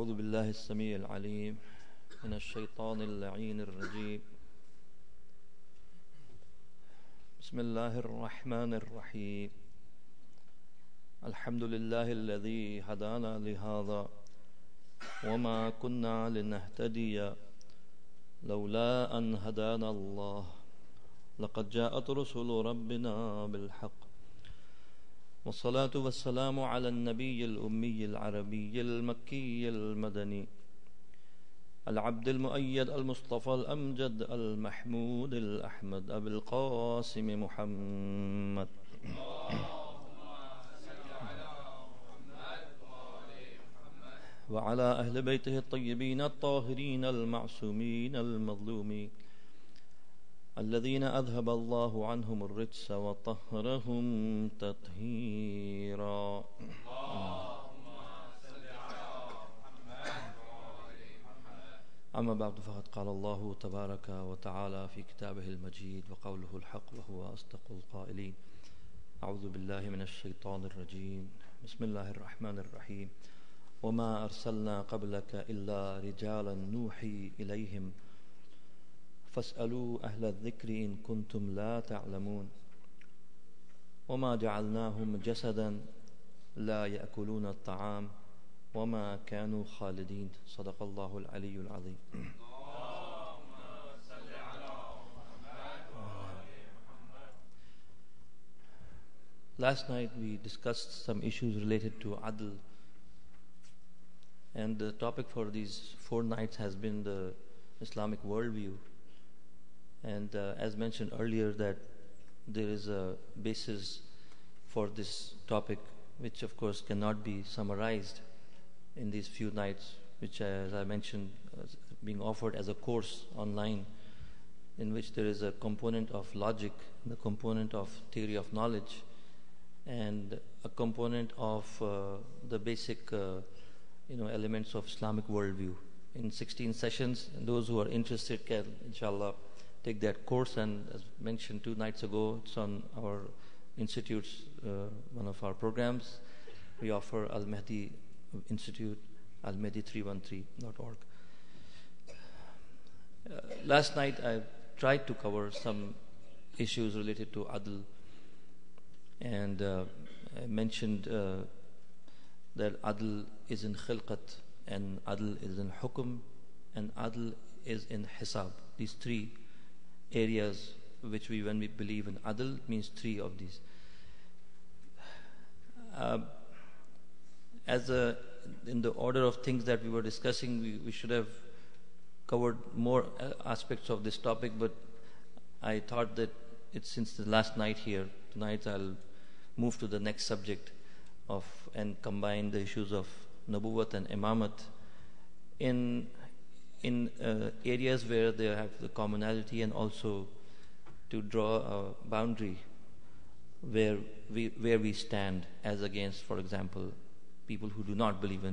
أعوذ بالله السميع العليم من الشيطان اللعين الرجيم. بسم الله الرحمن الرحيم. الحمد لله الذي هدانا لهذا وما كنا لنهتدي لولا أن هدانا الله لقد جاءت رسل ربنا بالحق والصلاة والسلام على النبي الأمي العربي المكي المدني العبد المؤيد المصطفى الأمجد المحمود الأحمد أبي القاسم محمد وعلى أهل بيته الطيبين الطاهرين المعصومين المظلومين الذين أذهب الله عنهم الرجس وطهرهم تطهيرا. أما بعد فقد قال الله تبارك وتعالى في كتابه المجيد وقوله الحق وهو أصدق القائلين. أعوذ بالله من الشيطان الرجيم. بسم الله الرحمن الرحيم. وما أرسلنا قبلك إلا رجالا نوحي إليهم فاسألوا أهل الذكر إن كنتم لا تعلمون وما جعلناهم جسدا لا يأكلون الطعام وما كانوا خالدين. صدق الله العلي العظيم. Last night we discussed some issues related to Adl, and the topic for these 4 nights has been the Islamic worldview. And as mentioned earlier, that there is a basis for this topic, which of course cannot be summarized in these few nights, which, as I mentioned, is being offered as a course online, in which there is a component of logic, the component of theory of knowledge, and a component of the basic elements of Islamic worldview in 16 sessions. And those who are interested can, inshallah, take that course. And as mentioned 2 nights ago, it's on our institute's one of our programs. We offer Al-Mahdi Institute, almahdi313.org. Last night I tried to cover some issues related to Adl, and I mentioned that Adl is in Khilqat, and Adl is in Hukum, and Adl is in Hisab. These 3 areas which when we believe in Adl, means 3 of these. In the order of things that we were discussing, we should have covered more aspects of this topic, but I thought that since the last night here, tonight I'll move to the next subject and combine the issues of Nabuwat and Imamat in areas where they have the commonality, and also to draw a boundary where we stand as against, for example, people who do not believe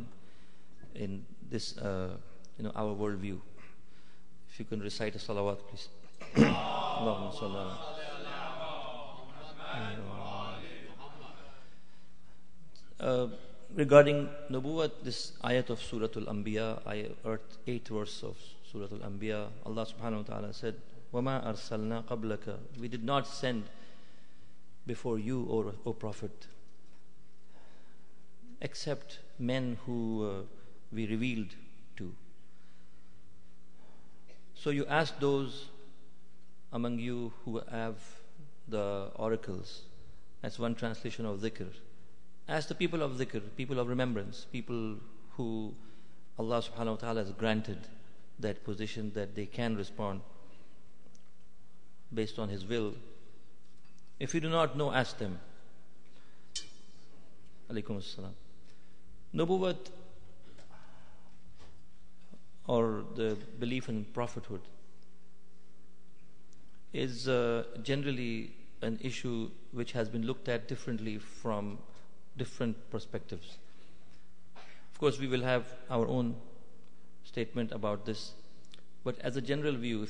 in this our worldview. If you can recite a salawat, please. Allahumma salli ala. Regarding Nubuwwat, this ayat of Surah Al-Anbiya, 8th verse of Surah Al-Anbiya, Allah subhanahu wa ta'ala said, وَمَا أَرْسَلْنَا قَبْلَكَ, we did not send before you, O Prophet, except men who we revealed to. So you ask those among you who have the oracles. That's one translation of dhikr. Ask the people of dhikr, people of remembrance, people who Allah subhanahu wa ta'ala has granted that position that they can respond based on His will. If you do not know, ask them. Alaykum as-salam. Nubuwwat, or the belief in prophethood, is generally an issue which has been looked at differently from different perspectives. Of course, we will have our own statement about this, but as a general view,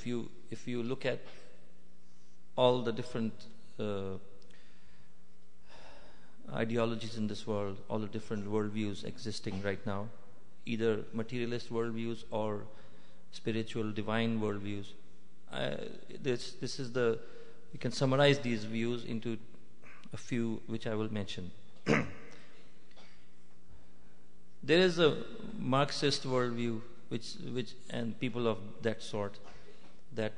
if you look at all the different ideologies in this world, all the different worldviews existing right now, either materialist worldviews or spiritual divine worldviews. This is the, we can summarize these views into a few which I will mention. There is a Marxist worldview which and people of that sort, that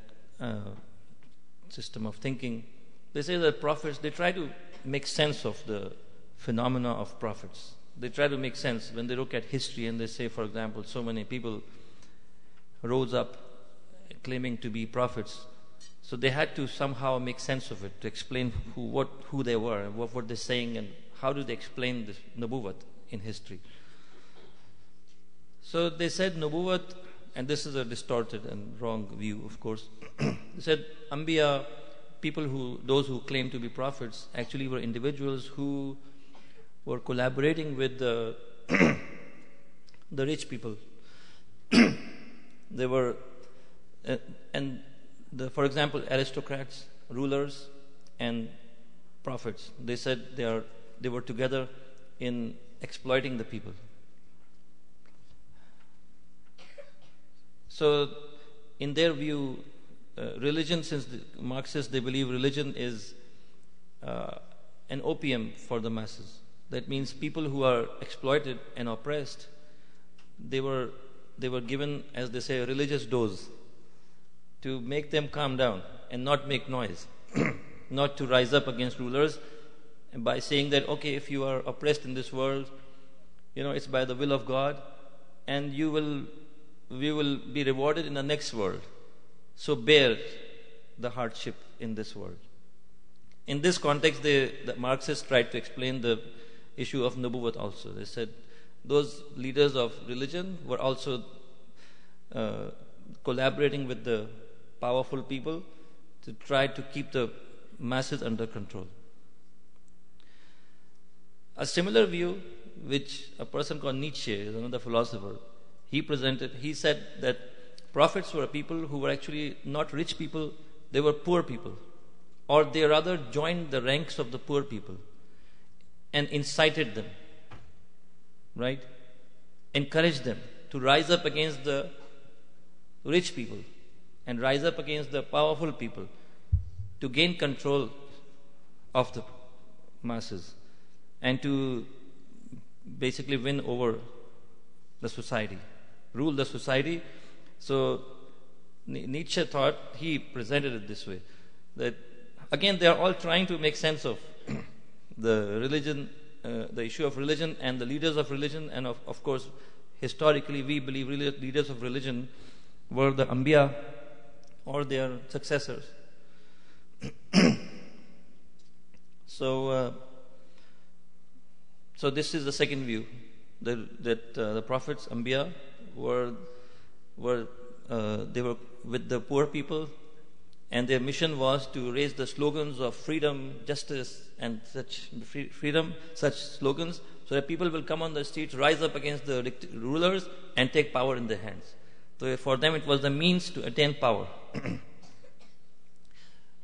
system of thinking, they say that prophets, they try to make sense of the phenomena of prophets. They try to make sense when they look at history and they say, for example, so many people rose up claiming to be prophets. So they had to somehow make sense of it, to explain who they were, and what they're saying, and how do they explain this nubuwwat in history. So they said nubuwwat, and this is a distorted and wrong view, of course. They said Anbiya, those who claim to be prophets, actually were individuals who were collaborating with the rich people. They were, for example, aristocrats, rulers, and prophets. They said they were together in exploiting the people. So, in their view, religion, since the Marxists, they believe religion is an opium for the masses. That means people who are exploited and oppressed, they were given, as they say, a religious dose to make them calm down and not make noise, not to rise up against rulers, and by saying that, okay, if you are oppressed in this world, it's by the will of God, and we will be rewarded in the next world. So bear the hardship in this world. In this context, the Marxists tried to explain the issue of nubuwwat also. They said those leaders of religion were also collaborating with the powerful people to try to keep the masses under control. A similar view, which a person called Nietzsche, is another philosopher, he said that prophets were people who were actually not rich people, they were poor people. Or they rather joined the ranks of the poor people and incited them, right? Encouraged them to rise up against the rich people and rise up against the powerful people to gain control of the masses and to basically win over the society, rule the society. So Nietzsche thought, he presented it this way, that again they are all trying to make sense of the religion, the issue of religion and the leaders of religion, and of course historically we believe leaders of religion were the Anbiya or their successors. So this is the second view, that the prophets, Anbiya, were with the poor people, and their mission was to raise the slogans of freedom, justice, and such slogans, so that people will come on the streets, rise up against the rulers, and take power in their hands. So for them, it was the means to attain power.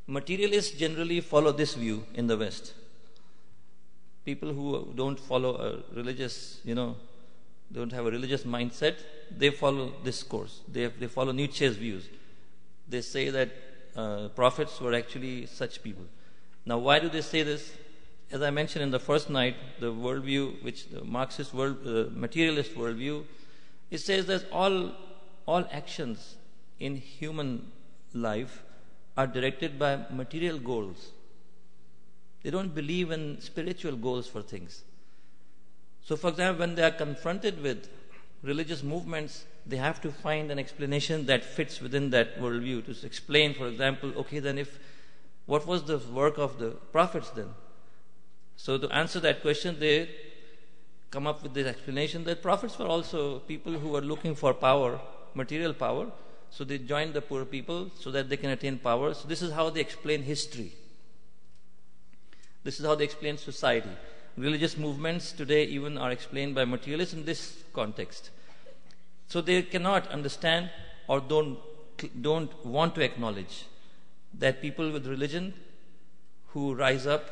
Materialists generally follow this view in the West. People who don't follow a religious, don't have a religious mindset, they follow this course. They follow Nietzsche's views. They say that prophets were actually such people. Now, why do they say this? As I mentioned in the first night, the worldview, which the Marxist materialist worldview, it says that all actions in human life are directed by material goals. They don't believe in spiritual goals for things. So, for example, when they are confronted with religious movements, they have to find an explanation that fits within that worldview to explain, for example, okay, then what was the work of the prophets then? So to answer that question, they come up with this explanation that prophets were also people who were looking for power, material power, so they joined the poor people so that they can attain power. So this is how they explain history. This is how they explain society. Religious movements today even are explained by materialists in this context. So they cannot understand or don't want to acknowledge that people with religion who rise up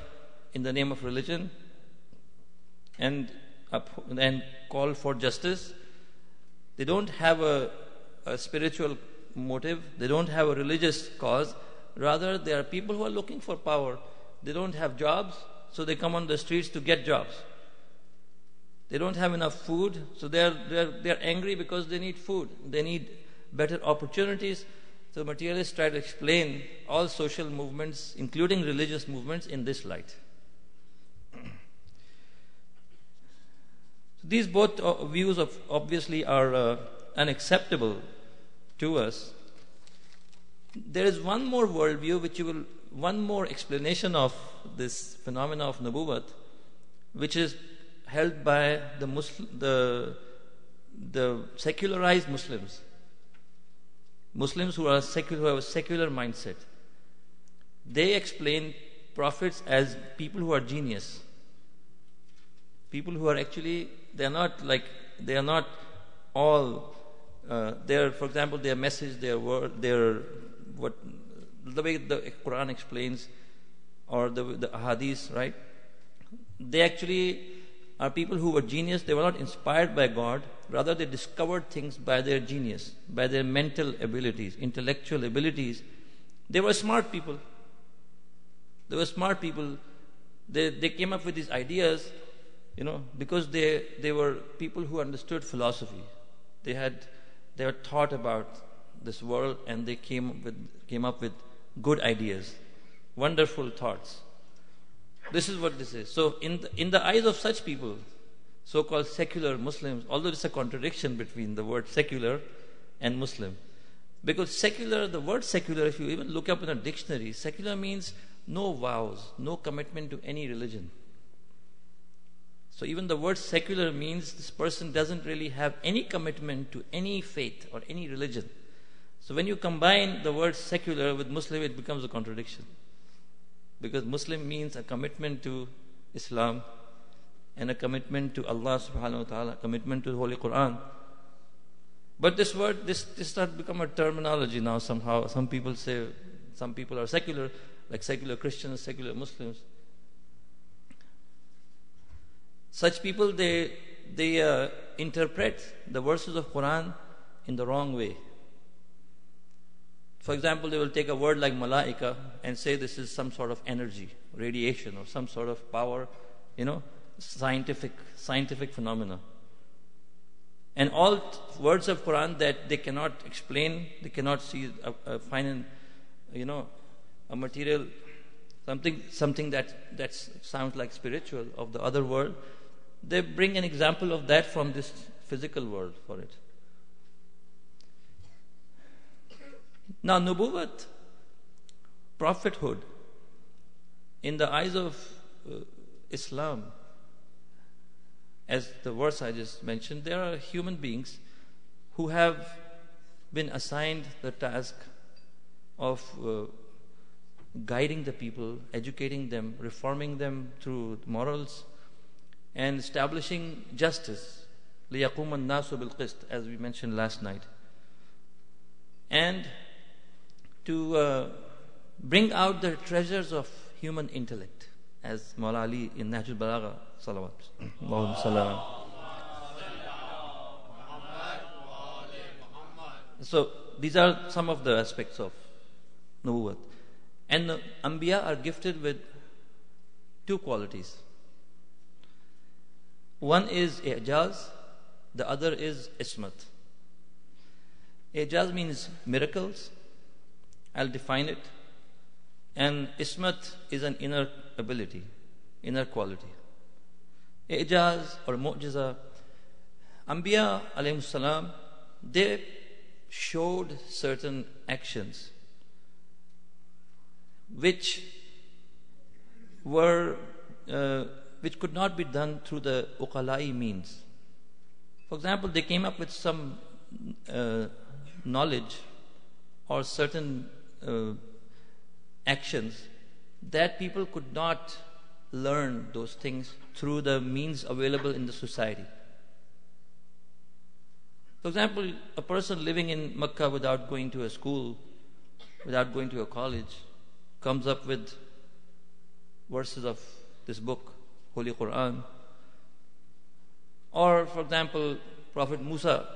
in the name of religion and call for justice, They don't have a spiritual motive. They don't have a religious cause. Rather, they are people who are looking for power. They don't have jobs, so they come on the streets to get jobs. They don't have enough food, so they're angry because they need food. They need better opportunities. So materialists try to explain all social movements, including religious movements, in this light. These both views obviously are unacceptable to us. There is one more worldview, one more explanation of this phenomena of nubuwwat, which is held by the secularized Muslims who are secular, who have a secular mindset. They explain prophets as people who are genius, people who are actually they are not all for example, their message, their word, the way the Quran explains, or the hadith, right? They actually are people who were genius. They were not inspired by God. Rather, they discovered things by their genius, by their mental abilities, intellectual abilities. They were smart people. They came up with these ideas, because they were people who understood philosophy. They were taught about this world, and they came up with good ideas, wonderful thoughts. This is what this is. So in the eyes of such people, so-called secular Muslims, although it's a contradiction between the word secular and Muslim, because the word secular, if you even look up in a dictionary, secular means no vows, no commitment to any religion. So even the word secular means this person doesn't really have any commitment to any faith or any religion. So when you combine the word secular with Muslim, it becomes a contradiction. Because Muslim means a commitment to Islam and a commitment to Allah subhanahu wa ta'ala, commitment to the Holy Quran. But this word, this has become a terminology now somehow. Some people say, some people are secular, like secular Christians, secular Muslims. Such people, they interpret the verses of Quran in the wrong way. For example, they will take a word like malaika and say this is some sort of energy, radiation, or some sort of power, scientific phenomena. And all words of Quran that they cannot explain, they cannot see, find a material, something that sounds like spiritual of the other world. They bring an example of that from this physical world for it. Now, nubuwwat, prophethood, in the eyes of Islam, as the verse I just mentioned, there are human beings who have been assigned the task of guiding the people, educating them, reforming them through morals, and establishing justice, لِيَقُومَ النَّاسُ بِالْقِسْطِ, as we mentioned last night, and to bring out the treasures of human intellect, as Mawla Ali in Nahjul Balagha, salawat. Allahumma sallam. So these are some of the aspects of nubuwwat. And the Anbiya are gifted with two qualities. One is i'jaz, the other is ismat. I'jaz means miracles. I'll define it. And ismat is an inner ability, inner quality. I'jaz or mu'jiza, Anbiya alayhim salam, they showed certain actions which could not be done through the uqala'i means. For example, they came up with some knowledge or certain actions that people could not learn those things through the means available in the society. For example, a person living in Makkah without going to a school, without going to a college, comes up with verses of this book, Holy Quran. Or, for example, Prophet Musa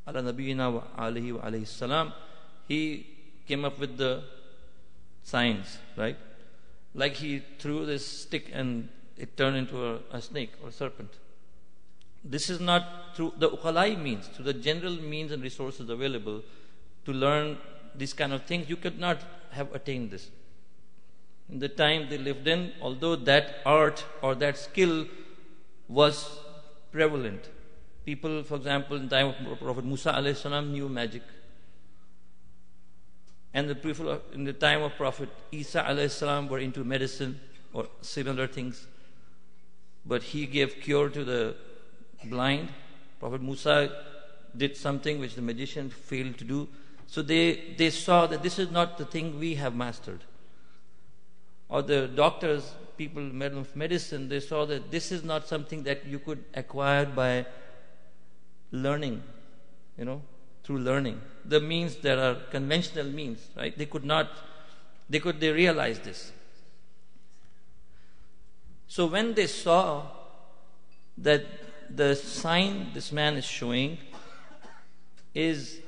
ala nabiyina wa alayhi salam, he came up with the science, right? Like he threw this stick and it turned into a snake or a serpent. This is not through the uqalai means, through the general means and resources available to learn these kind of things. You could not have attained this. In the time they lived in, although that art or that skill was prevalent. People, for example, in the time of Prophet Musa alayhi salam knew magic. And the people in the time of Prophet Isa alayhi salam were into medicine or similar things. But he gave cure to the blind. Prophet Musa did something which the magician failed to do. So they saw that this is not the thing we have mastered. Or the doctors, people of medicine, they saw that this is not something that you could acquire by learning, through learning. The means that are conventional means, right? They realized this. So when they saw that the sign this man is showing is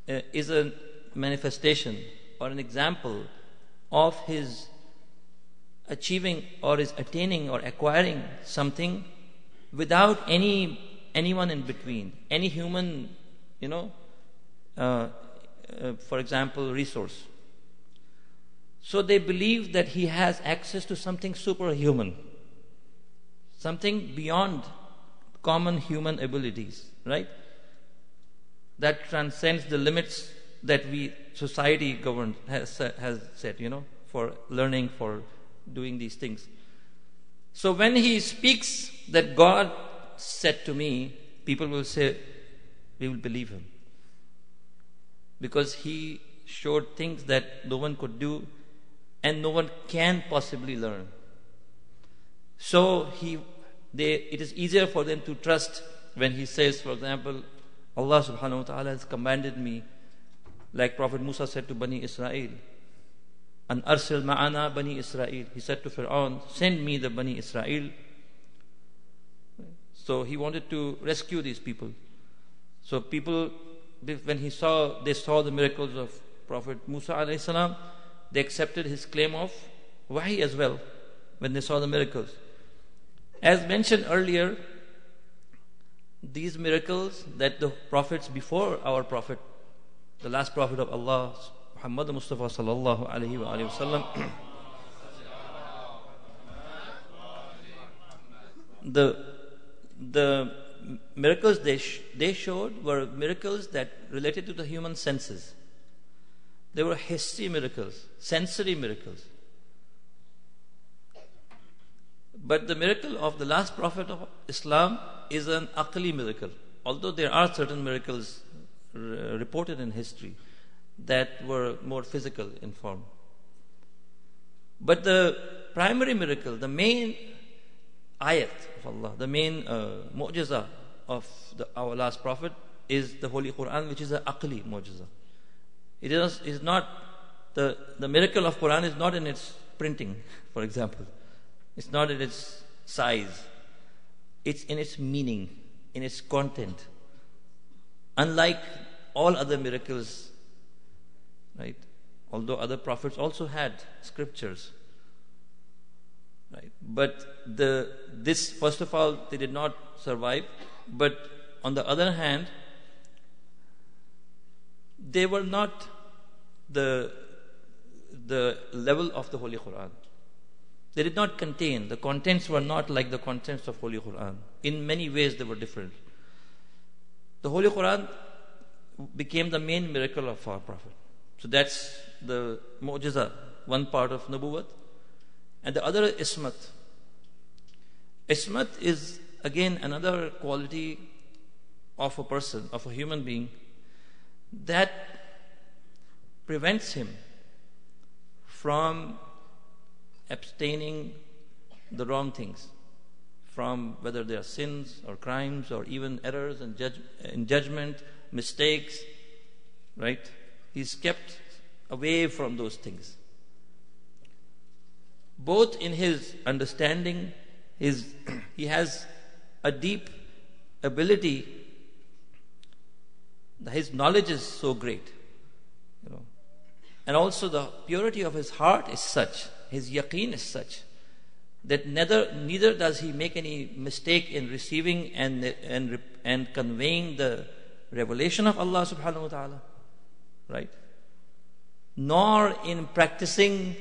a manifestation or an example of his achieving or is attaining or acquiring something without anyone in between, any human, for example, resource. So they believe that he has access to something superhuman, something beyond common human abilities, right? That transcends the limits that society has set, for learning, for doing these things. So when he speaks that God said to me, people will say, we will believe him. Because he showed things that no one could do and no one can possibly learn. So it is easier for them to trust when he says, for example, Allah subhanahu wa ta'ala has commanded me, like Prophet Musa said to Bani Israel, An arsil ma'ana Bani Israel. He said to Fir'aun, send me the Bani Israel. So he wanted to rescue these people. So people, when they saw the miracles of Prophet Musa alayhi salam, they accepted his claim of wahi as well when they saw the miracles. As mentioned earlier, these miracles that the prophets before our prophet, the last prophet of Allah, Muhammad Mustafa sallallahu alayhi wa sallam, the miracles they showed were miracles that related to the human senses. They were hissi miracles, sensory miracles. But the miracle of the last prophet of Islam is an aqli miracle. Although there are certain miracles reported in history that were more physical in form. But the primary miracle, the main ayat of Allah, the main mu'jiza of our last prophet is the Holy Quran, which is an aqli mu'jiza. It is not, the miracle of Quran is not in its printing, for example. It's not in its size. It's in its meaning, in its content. Unlike all other miracles, right? Although other prophets also had scriptures, right? But this, first of all, they did not survive. But on the other hand, they were not the level of the Holy Quran. They did not contain, the contents were not like the contents of Holy Quran. In many ways they were different. The Holy Quran became the main miracle of our Prophet. So that's the mu'jiza, one part of Nubuwwat. And the other is Ismat. Ismat is again another quality of a person, of a human being, that prevents him from abstaining the wrong things, from whether they are sins or crimes or even errors in judgment, mistakes, right? He's kept away from those things. Both in his understanding, he has a deep ability His knowledge is so great, you know. And also the purity of his heart is such, his yaqeen is such, that neither does he make any mistake in receiving and conveying the revelation of Allah subhanahu wa ta'ala, right? Nor in practicing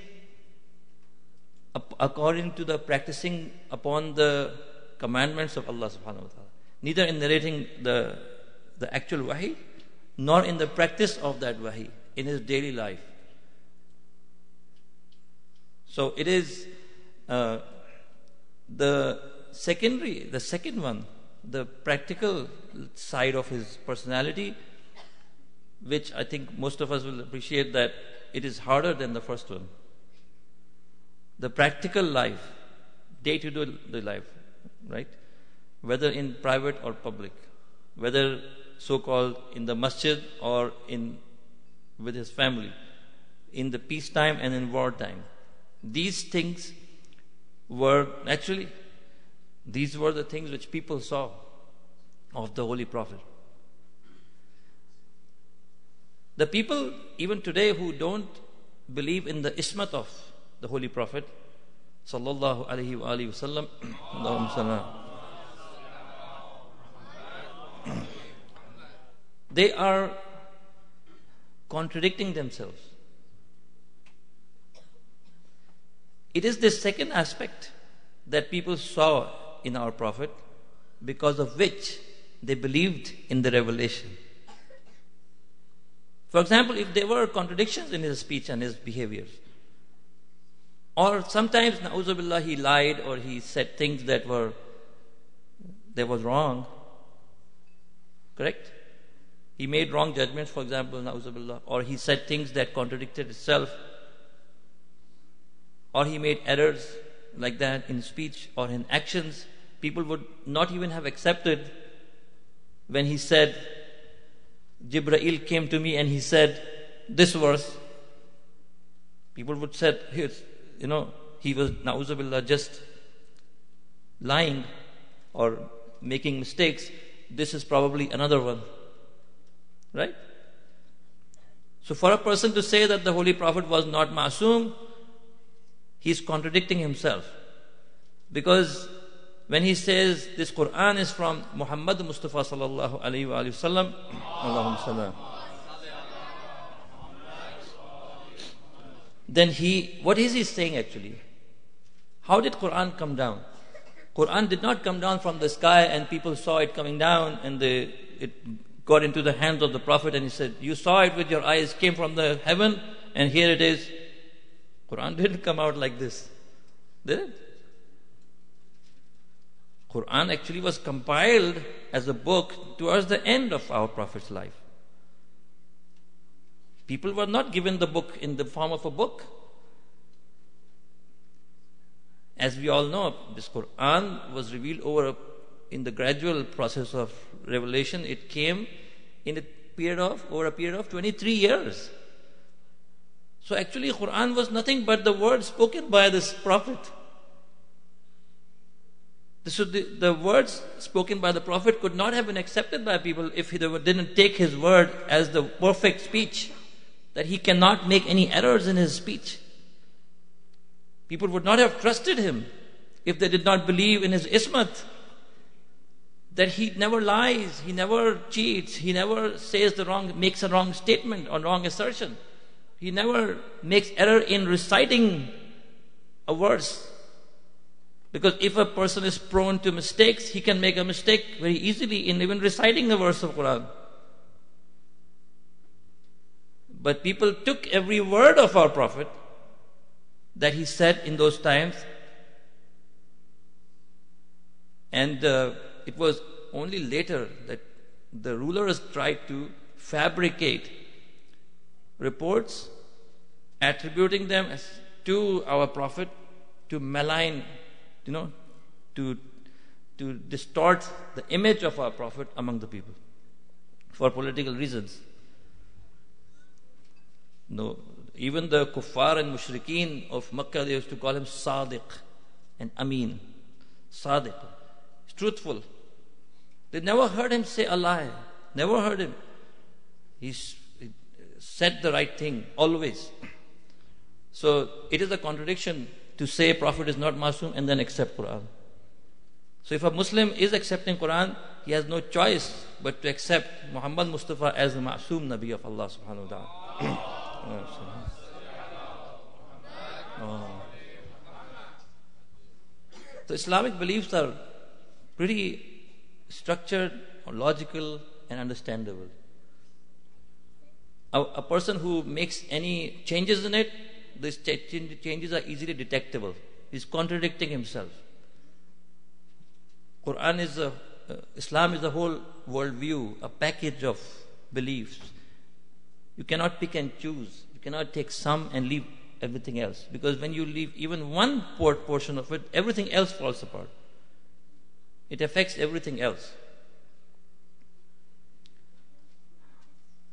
according to the practicing upon the commandments of Allah subhanahu wa ta'ala. Neither in narrating the actual wahi, nor in the practice of that wahi in his daily life. So it is the second one, the practical side of his personality, which I think most of us will appreciate that it is harder than the first one. The practical life, day-to-day life, right? Whether in private or public, whether so-called in the masjid or with his family, in the peacetime and in wartime. These things were these were the things which people saw of the Holy Prophet. The people even today who don't believe in the ismat of the Holy Prophet sallallahu alaihi wasallam, Allahumma salli, they are contradicting themselves. It is this second aspect that people saw in our Prophet, because of which they believed in the revelation. For example, if there were contradictions in his speech and his behaviors, or sometimes, na'uzubillah, he lied or he said things that was wrong, correct? He made wrong judgments, for example, na'uzubillah, or he said things that contradicted itself, or he made errors like that in speech or in actions. People would not even have accepted when he said, Jibreel came to me and he said this verse. People would say, he was, na'uzubillah, just lying or making mistakes. This is probably another one. Right? So for a person to say that the Holy Prophet was not ma'soom, he's contradicting himself. Because when he says this Quran is from Muhammad Mustafa sallallahu alayhi wa sallam, Allahumma sallam, then what is he saying actually? How did Quran come down? Quran did not come down from the sky and people saw it coming down and it got into the hands of the Prophet and he said, you saw it with your eyes, came from the heaven and here it is. Quran didn't come out like this, did it? Quran actually was compiled as a book towards the end of our Prophet's life. People were not given the book in the form of a book. As we all know, this Quran was revealed in the gradual process of revelation. It came in over a period of 23 years. So actually Quran was nothing but the words spoken by this Prophet. So the words spoken by the Prophet could not have been accepted by people if he didn't take his word as the perfect speech, that he cannot make any errors in his speech. People would not have trusted him if they did not believe in his ismat, that he never lies, he never cheats, he never makes a wrong statement or wrong assertion. He never makes error in reciting a verse. Because if a person is prone to mistakes, he can make a mistake very easily in even reciting a verse of Quran. But people took every word of our Prophet that he said in those times, and it was only later that the rulers tried to fabricate reports attributing them to our Prophet to malign, to distort the image of our Prophet among the people for political reasons. No, even the kuffar and mushrikeen of Makkah, they used to call him Sadiq and Amin. Sadiq, truthful. They never heard him say a lie. Never heard him. He said the right thing always. So it is a contradiction to say Prophet is not Masoom and then accept Quran. So if a Muslim is accepting Quran, he has no choice but to accept Muhammad Mustafa as the Masoom Nabi of Allah subhanahu wa ta'ala. So Islamic beliefs are pretty structured, logical and understandable. A person who makes any changes in it, these changes are easily detectable. He's contradicting himself. Islam is a whole worldview, a package of beliefs. You cannot pick and choose. You cannot take some and leave everything else. Because when you leave even one portion of it, everything else falls apart. It affects everything else.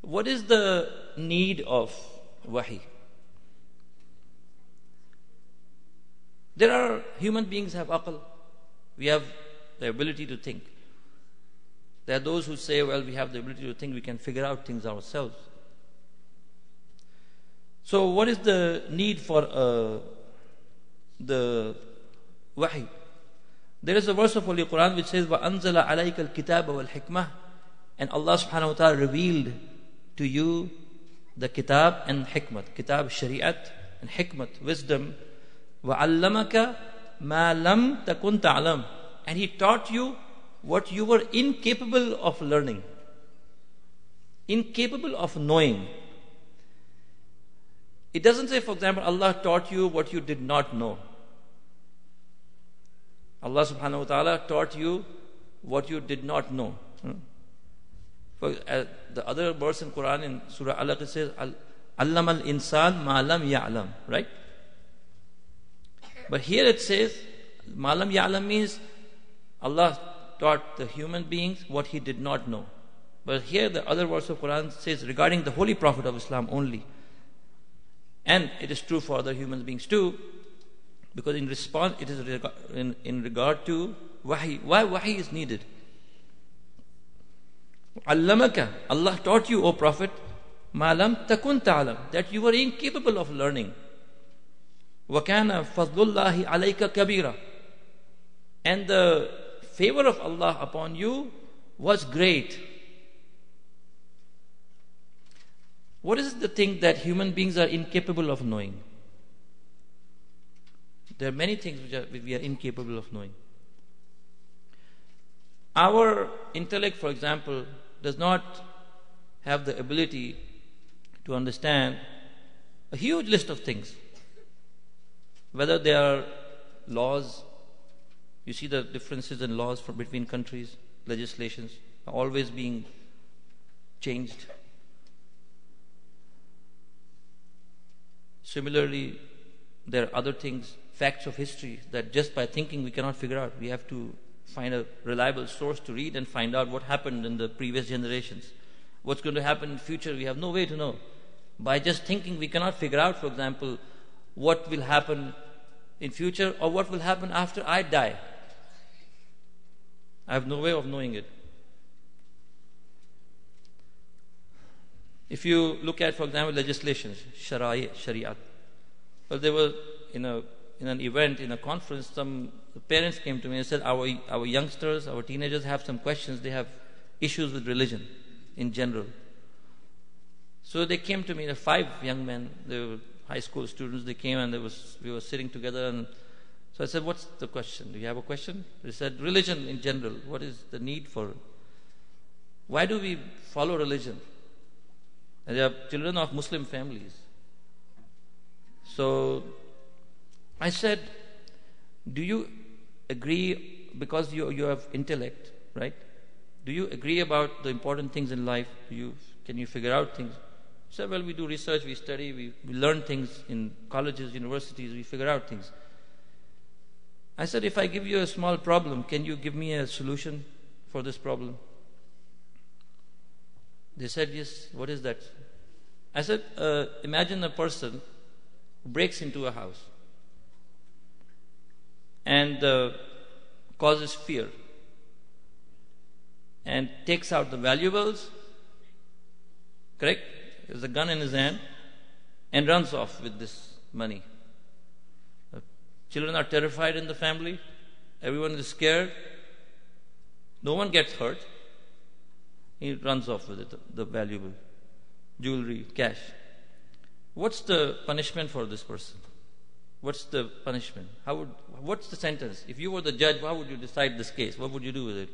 What is the need of wahi? Human beings have aql. We have the ability to think. There are those who say, well, we have the ability to think, we can figure out things ourselves. So what is the need for the wahi? There is a verse of Holy Quran which says, وَأَنزَلَ عَلَيْكَ الْكِتَابَ وَالْحِكْمَةِ, and Allah subhanahu wa ta'ala revealed to you the kitab and hikmat. Kitab, shari'at, and hikmat, wisdom. وَعَلَّمَكَ مَا لَمْ تَكُنْ تَعْلَمْ, and He taught you what you were incapable of learning, incapable of knowing. It doesn't say, for example, Allah taught you what you did not know. Allah subhanahu wa ta'ala taught you what you did not know. For the other verse in Quran in Surah Alaq, it says, Allama al-insan ma lam ya'lam, right? But here it says, ma lam ya'lam means Allah taught the human beings what He did not know. But here the other verse of Quran says regarding the Holy Prophet of Islam only. And it is true for other human beings too, because in response, it is in regard to wahi. Why wahi is needed? Allamaka, Allah taught you, O Prophet, ma lam takun ta'lam, that you were incapable of learning. Wa kana fadlullahi alayka kabira, and the favor of Allah upon you was great. What is the thing that human beings are incapable of knowing? There are many things which we are incapable of knowing. Our intellect, for example, does not have the ability to understand a huge list of things. Whether they are laws, you see the differences in laws between countries, legislations are always being changed. Similarly, there are other things, facts of history, that just by thinking we cannot figure out. We have to find a reliable source to read and find out what happened in the previous generations. What's going to happen in the future, we have no way to know. By just thinking, we cannot figure out, for example, what will happen in future or what will happen after I die. I have no way of knowing it. If you look at, for example, legislations, Shariat. Well, they were in an event, in a conference, some parents came to me and said, our youngsters, our teenagers have some questions. They have issues with religion in general. So they came to me, 5 young men, they were high school students. They came and we were sitting together. And so I said, what's the question? Do you have a question? They said, religion in general. What is the need for it? Why do we follow religion? And they are children of Muslim families. So I said, do you agree, because you have intellect, right? Do you agree about the important things in life? Can you figure out things? He said, well, we do research, we study, we learn things in colleges, universities, we figure out things. I said, if I give you a small problem, can you give me a solution for this problem? They said, yes. What is that? I said, imagine a person who breaks into a house and causes fear and takes out the valuables, Correct? There's a gun in his hand and runs off with this money. Children are terrified in the family. Everyone is scared. No one gets hurt. He runs off with it, the valuable jewelry, cash. What's the punishment for this person? What's the punishment? What's the sentence? If you were the judge, how would you decide this case? What would you do with it?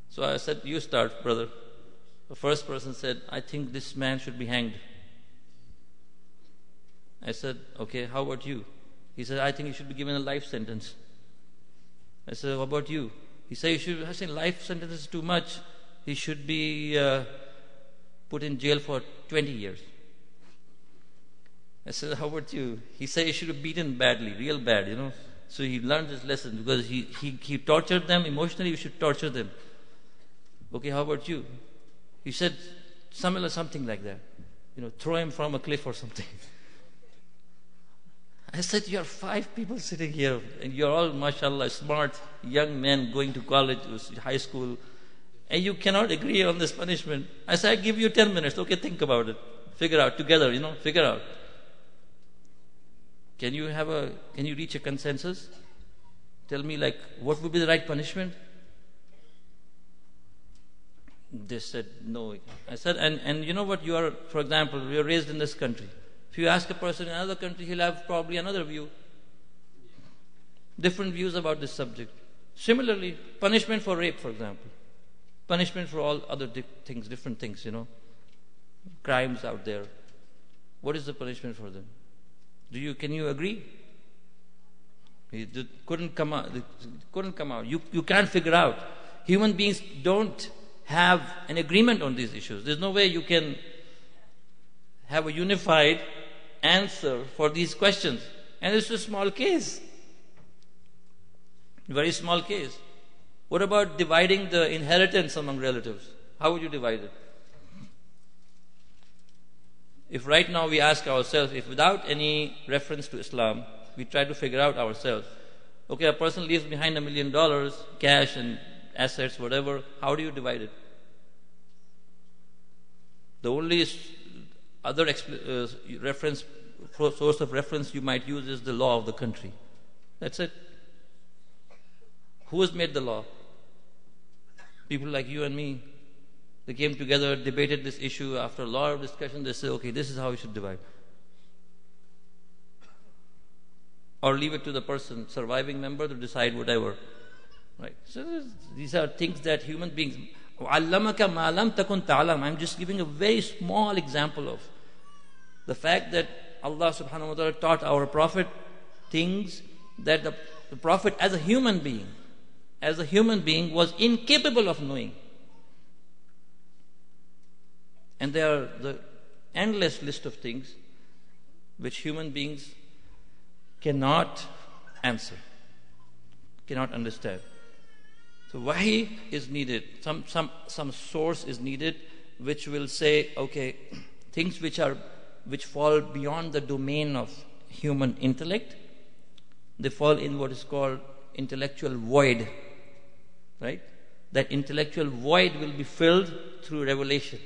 So I said, you start, brother. The first person said, I think this man should be hanged. I said, okay, how about you? He said, I think he should be given a life sentence. I said, what about you? He said, I said, life sentence is too much. He should be put in jail for 20 years. I said, how about you? He said he should have beaten badly, real bad, So he learned his lesson because he tortured them emotionally. You should torture them. Okay, how about you? He said something like that. Throw him from a cliff or something. I said, you are 5 people sitting here and you're all, mashallah, smart young men going to college, high school, and you cannot agree on this punishment. I said, I give you 10 minutes. Okay, think about it. Figure out together, figure out. Can you reach a consensus? Tell me, what would be the right punishment? They said, no. I said, and you know what, you are, for example, you are raised in this country. If you ask a person in another country, he'll have probably another view. Different views about this subject. Similarly, punishment for rape, for example. Punishment for all other things, different things, Crimes out there. What is the punishment for them? Can you agree? It couldn't come out. You can't figure out. Human beings don't have an agreement on these issues. There's no way you can have a unified answer for these questions. And it's a small case. Very small case. What about dividing the inheritance among relatives? How would you divide it? If right now we ask ourselves, if without any reference to Islam, we try to figure out ourselves, okay, a person leaves behind $1 million, cash and assets, whatever, how do you divide it? The only other source of reference you might use is the law of the country. That's it. Who has made the law? People like you and me. They came together, debated this issue. After a lot of discussion, they said, okay, this is how we should divide. Or leave it to the person, surviving member, to decide whatever. Right? So these are things that human beings... I'm just giving a very small example of the fact that Allah subhanahu wa ta'ala taught our Prophet things that the Prophet as a human being was incapable of knowing. And there are the endless list of things which human beings cannot answer, cannot understand. So wahi is needed. Some source is needed which will say, okay, things which fall beyond the domain of human intellect, they fall in what is called intellectual void. Right? That intellectual void will be filled through revelation.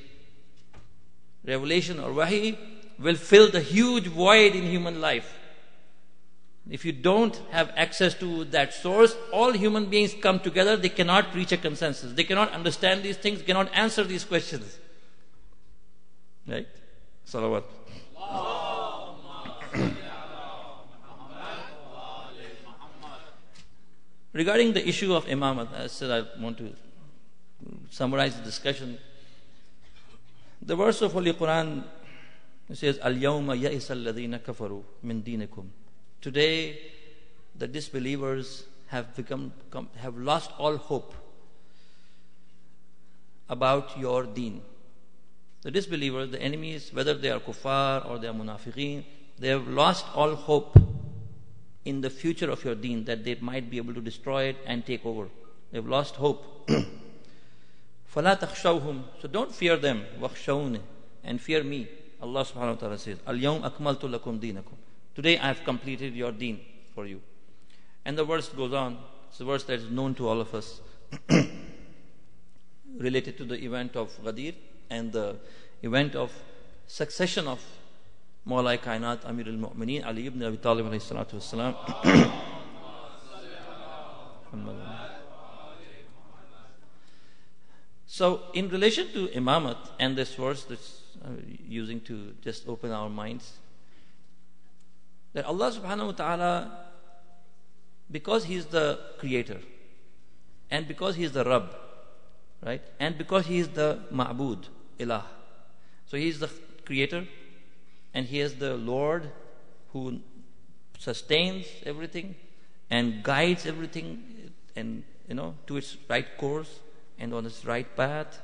Revelation or wahi will fill the huge void in human life. If you don't have access to that source, all human beings come together, they cannot reach a consensus. They cannot understand these things, cannot answer these questions. Right? Salawat. Regarding the issue of imamat, I said I want to summarize the discussion. The verse of Holy Quran says, Al-yawma ya'isa alladhina kafaru min dinikum. Today, the disbelievers have lost all hope about your deen. The disbelievers, the enemies, whether they are kuffar or they are munafiqeen, they have lost all hope in the future of your deen, that they might be able to destroy it and take over. They have lost hope. فَلَا تَخْشَوْهُمْ. So don't fear them. وَخْشَوْنِ. And fear me. Allah subhanahu wa ta'ala says, الْيَوْمَ أَكْمَلْتُ لَكُمْ دِينَكُمْ. Today I have completed your deen for you. And the verse goes on. It's a verse that is known to all of us. Related to the event of Ghadir. and the event of succession of Mawlai Kainat Amir al-Mu'mineen Ali ibn Abi Talib alayhi salatu wassalam. So in relation to Imamat and this verse that's using to just open our minds, that Allah subhanahu wa ta'ala, because He is the creator, and because He is the Rabb, right, and because He is the Ma'bud, Ilah, so He is the creator and He is the Lord who sustains everything and guides everything, and to its right course and on its right path.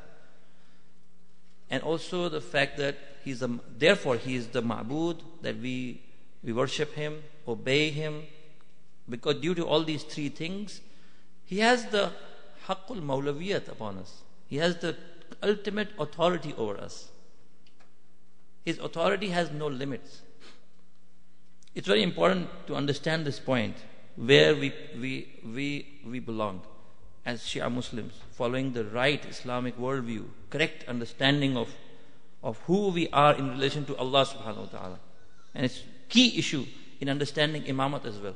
And also the fact that therefore He is the Ma'bud, that we worship Him, obey Him, because due to all these three things, He has the Haqqul Mawlaviyat upon us. He has the ultimate authority over us. His authority has no limits. It's very important to understand this point, where we belong as Shia Muslims, following the right Islamic worldview, correct understanding of who we are in relation to Allah subhanahu wa ta'ala. And it's key issue in understanding Imamat as well.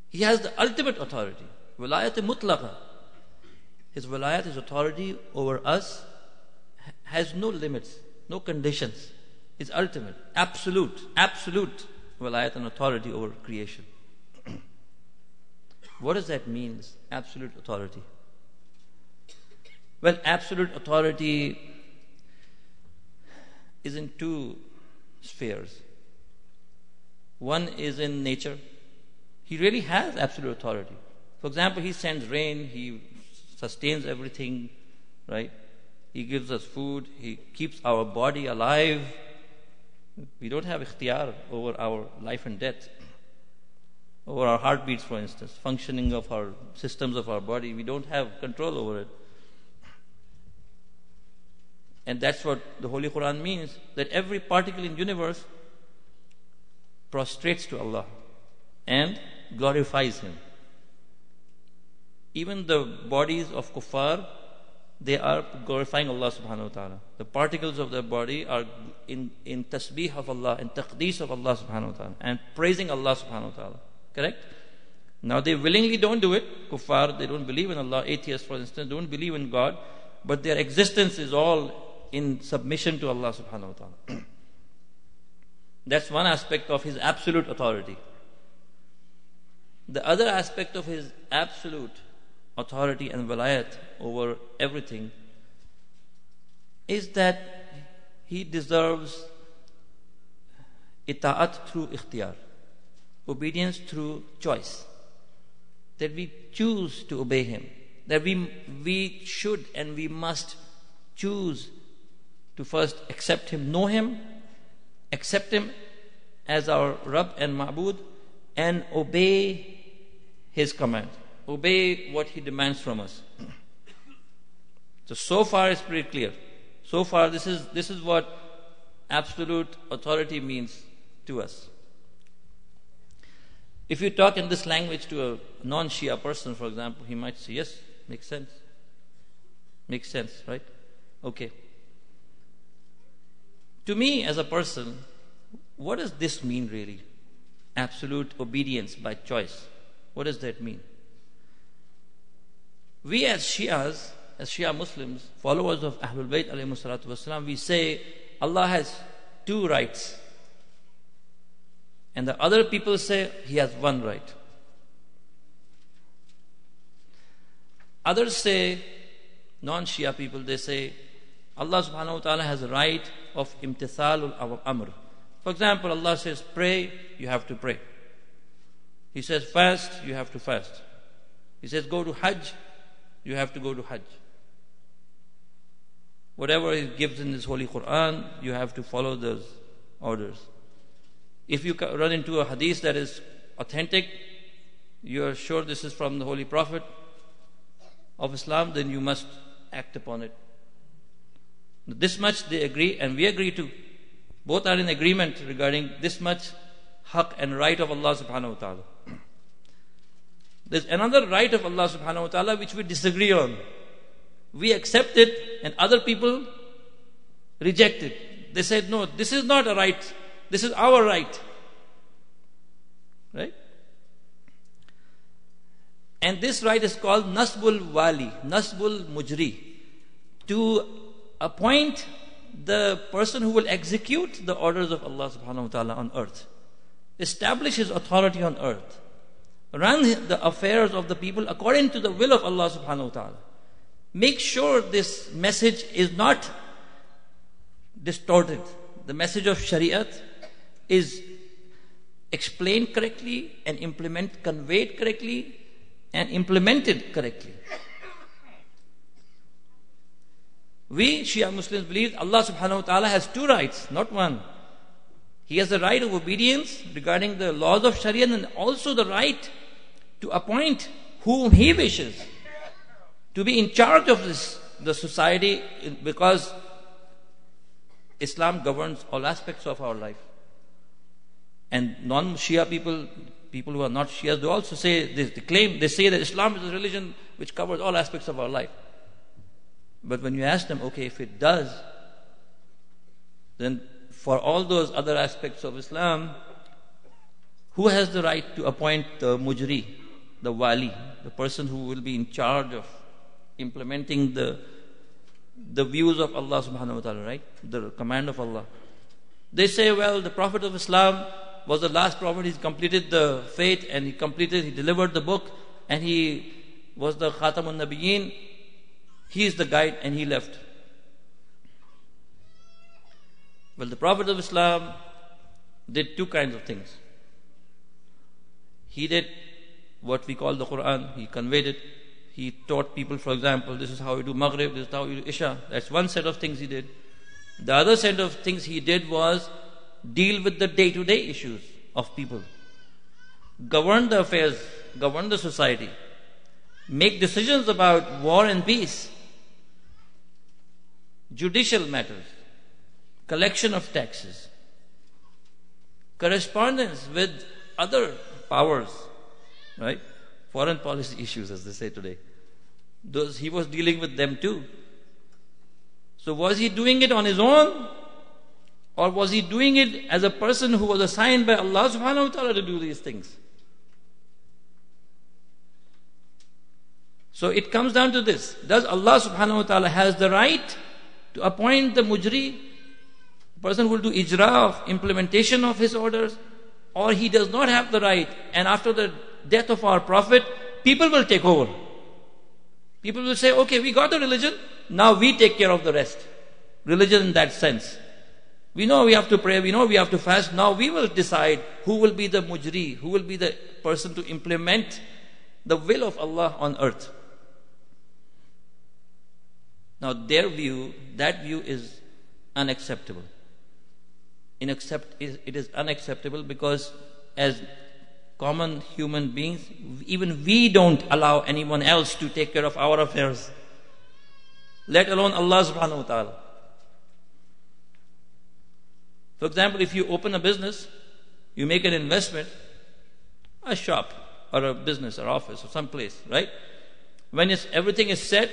He has the ultimate authority, Wilayat Mutlaqa. His Wilayat, His authority over us has no limits, no conditions. It's ultimate, absolute Wilayat and authority over creation. What does that mean, absolute authority? Well, absolute authority is in two spheres. One is in nature. He really has absolute authority. For example, He sends rain, He sustains everything, right? He gives us food, He keeps our body alive. We don't have ikhtiyar over our life and death. Over our heartbeats, for instance, functioning of our systems of our body, we don't have control over it. And that's what the Holy Quran means, that every particle in the universe prostrates to Allah and glorifies Him. Even the bodies of kuffar, they are glorifying Allah subhanahu wa ta'ala. The particles of their body are in tasbih of Allah, in taqdees of Allah subhanahu wa ta'ala, and praising Allah subhanahu wa ta'ala. Correct? Now they willingly don't do it. Kuffar, they don't believe in Allah. Atheists, for instance, don't believe in God, but their existence is all in submission to Allah subhanahu wa ta'ala. That's one aspect of His absolute authority. The other aspect of His absolute authority and wilayat over everything is that He deserves ita'at through ikhtiyar, obedience through choice, that we choose to obey Him, that we should and we must choose to first accept Him, know Him, accept Him as our Rabb and Ma'bud, and obey His command, obey what He demands from us. So far it's pretty clear. So far this is what absolute authority means to us. If you talk in this language to a non-Shia person, for example, he might say, yes, makes sense. Makes sense, right? Okay. To me, as a person, what does this mean really? Absolute obedience by choice. What does that mean? We as Shias, as Shia Muslims, followers of Ahlul Bayt alayhi salatu wasalam, we say Allah has two rights. And the other people say He has one right. Others say, non-Shia people, they say Allah subhanahu wa ta'ala has a right of imtithalul amr. For example, Allah says pray, you have to pray. He says fast, you have to fast. He says go to Hajj, you have to go to Hajj. Whatever He gives in His Holy Quran, you have to follow those orders. If you run into a hadith that is authentic, you are sure this is from the Holy Prophet of Islam, then you must act upon it. This much they agree, and we agree too. Both are in agreement regarding this much haqq and right of Allah subhanahu wa ta'ala. There's another right of Allah subhanahu wa ta'ala which we disagree on. We accept it and other people reject it. They said, no, this is not a right. This is our right. Right? And this right is called Nasbul Wali, Nasbul Mujri. To appoint the person who will execute the orders of Allah subhanahu wa ta'ala on earth. Establish His authority on earth. Run the affairs of the people according to the will of Allah subhanahu wa ta'ala. Make sure this message is not distorted. The message of Shariat is explained correctly and conveyed correctly and implemented correctly. We Shia Muslims believe Allah subhanahu wa ta'ala has two rights, not one. He has the right of obedience regarding the laws of Sharia and also the right to appoint whom He wishes to be in charge of the society, because Islam governs all aspects of our life. And non-Shia people who are not Shias, they also say, they say that Islam is a religion which covers all aspects of our life. But when you ask them, okay, if it does, then for all those other aspects of Islam, who has the right to appoint the mujri, the wali, the person who will be in charge of implementing the views of Allah subhanahu wa ta'ala, right? The command of Allah. They say, well, the Prophet of Islam was the last prophet. He completed the faith and he delivered the book, and he was the Khatamun Nabiyyin. He is the guide, and he left. Well, the Prophet of Islam did two kinds of things. He did what we call the Quran. He conveyed it. He taught people, for example, this is how you do Maghrib, this is how you do Isha. That's one set of things he did. The other set of things he did was deal with the day-to-day issues of people. Govern the affairs, govern the society. Make decisions about war and peace. Judicial matters. Collection of taxes. Correspondence with other powers. Right? Foreign policy issues, as they say today. He was dealing with them too. So was he doing it on his own? Or was he doing it as a person who was assigned by Allah subhanahu wa ta'ala to do these things? So it comes down to this. Does Allah subhanahu wa ta'ala has the right to appoint the mujri, the person who will do ijra of implementation of His orders? Or He does not have the right, and after the death of our Prophet, people will take over. People will say, okay, we got the religion, now we take care of the rest. Religion in that sense. We know we have to pray, we know we have to fast, now we will decide who will be the mujri, who will be the person to implement the will of Allah on earth. Now their view, that view is unacceptable. It is unacceptable because as common human beings, even we don't allow anyone else to take care of our affairs, let alone Allah subhanahu wa ta'ala. For example, if you open a business, you make an investment, a shop or a business or office or some place, right? When everything is set,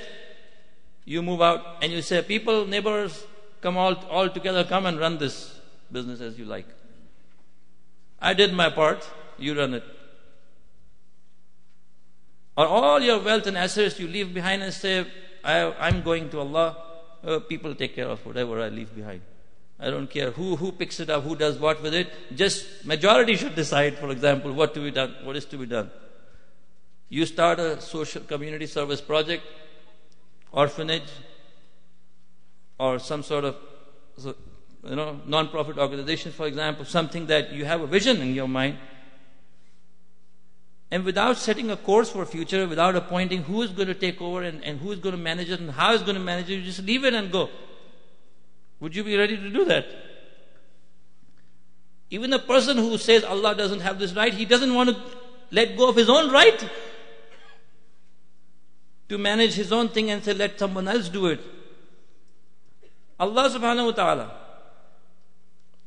you move out and you say, people, neighbors, come all together, come and run this business as you like. I did my part, you run it. Or all your wealth and assets you leave behind and say, I'm going to Allah, people take care of whatever I leave behind. I don't care who picks it up, who does what with it. Just majority should decide, for example, what is to be done. You start a social community service project, orphanage, or some sort of non-profit organization, for example, something that you have a vision in your mind. And without setting a course for future, without appointing who is going to take over and who is going to manage it and how is going to manage it, you just leave it and go. Would you be ready to do that? Even a person who says Allah doesn't have this right, he doesn't want to let go of his own right to manage his own thing and say, let someone else do it. Allah subhanahu wa ta'ala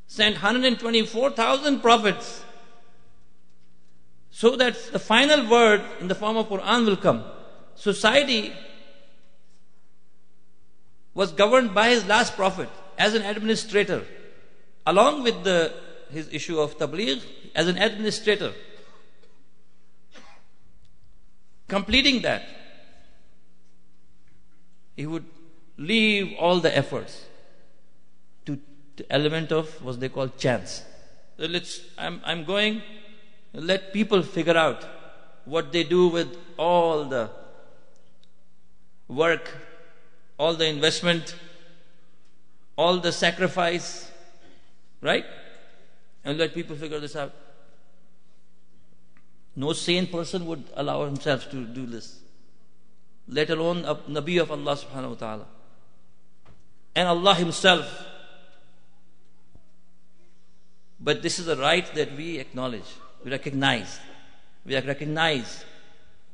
sent 124,000 prophets so that the final word in the form of Quran will come. Society was governed by his last prophet as an administrator, along with his issue of tabligh as an administrator. Completing that, he would leave all the efforts to the element of what they call chance. So I'm going, let people figure out what they do with all the work, all the investment, all the sacrifice, right? And let people figure this out. No sane person would allow himself to do this, let alone a Nabi of Allah subhanahu wa ta'ala. And Allah himself. But this is a right that we acknowledge, we recognize. We recognize,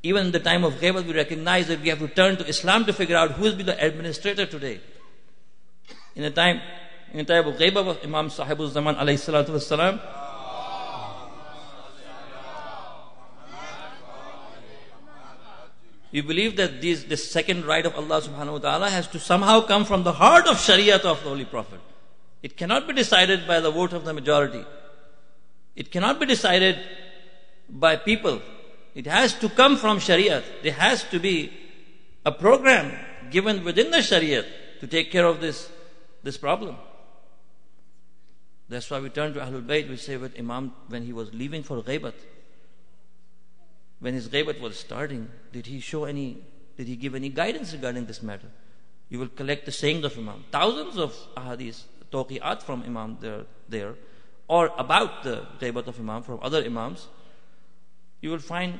even in the time of ghaibat, we recognize that we have to turn to Islam to figure out who will be the administrator today. In the time of ghaibat of Imam Sahibul Zaman alayhi salatu wassalam, we believe that this second right of Allah subhanahu wa ta'ala has to somehow come from the heart of Shariat of the Holy Prophet. It cannot be decided by the vote of the majority. It cannot be decided by people. It has to come from Shariat. There has to be a program given within the Shariat to take care of this problem. That's why we turn to Ahlul Bayt. We say with Imam, when he was leaving for ghaibat, when his ghaibat was starting, did he give any guidance regarding this matter? You will collect the sayings of Imam. Thousands of ahadith, tawqi'at from Imam there, or about the ghaibat of Imam from other Imams. You will find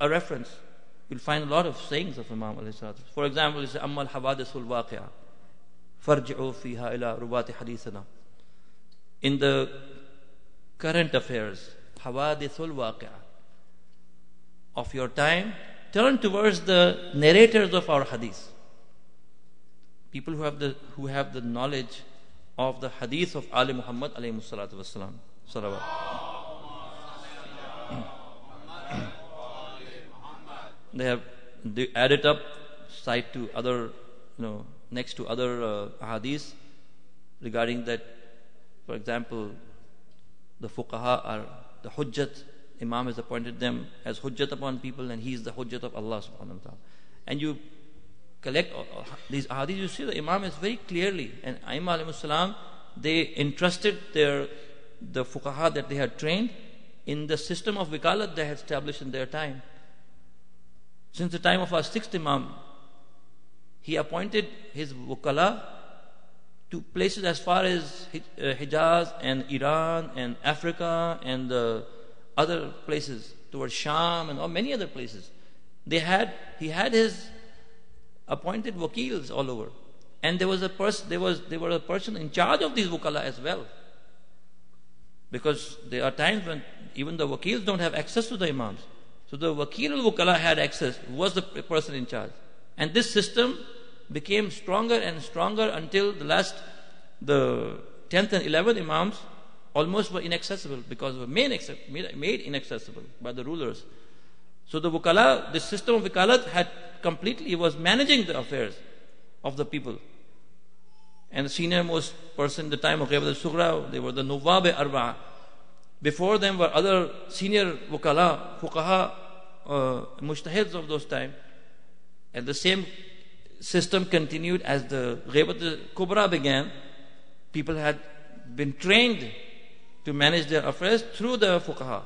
a reference. You'll find a lot of sayings of Imam alayhi salatu. For example, you say, Ammal havadisul waqi'a farji'u fiha ila rubati hadithana. In the current affairs, havadisul waqi'a of your time, turn towards the narrators of our hadith. People who have the knowledge of the hadith of Ali Muhammad alayhi salatu wassalam. Salawat. They add it up, cite to other, next to other hadiths regarding that. For example, the fuqaha are the hujjat. Imam has appointed them as hujjat upon people, and he is the hujjat of Allah subhanahu wa ta'ala. And you collect these hadiths, you see the Imam is very clearly, and Aimma alayhi salam, they entrusted the fuqaha that they had trained in the system of wikalat they had established in their time. Since the time of our sixth Imam, he appointed his wukala to places as far as Hijaz and Iran and Africa and other places towards Sham and many other places. He had his appointed wakils all over, and there were a person in charge of these wukala as well, because there are times when even the wakils don't have access to the imams. So the wakil al-wukala had access, was the person in charge. And this system became stronger and stronger until the 10th and 11th imams almost were inaccessible, because they were made inaccessible by the rulers. So the wukala, the system of wikalat was managing the affairs of the people. And the senior most person in the time of Ghaibat al-Sughra, they were the Nuwab Arba'a. Before them were other senior wukala, fuqaha, mujtahids of those times. And the same system continued as the Ghaibat al-Kubra began. People had been trained to manage their affairs through the fuqaha.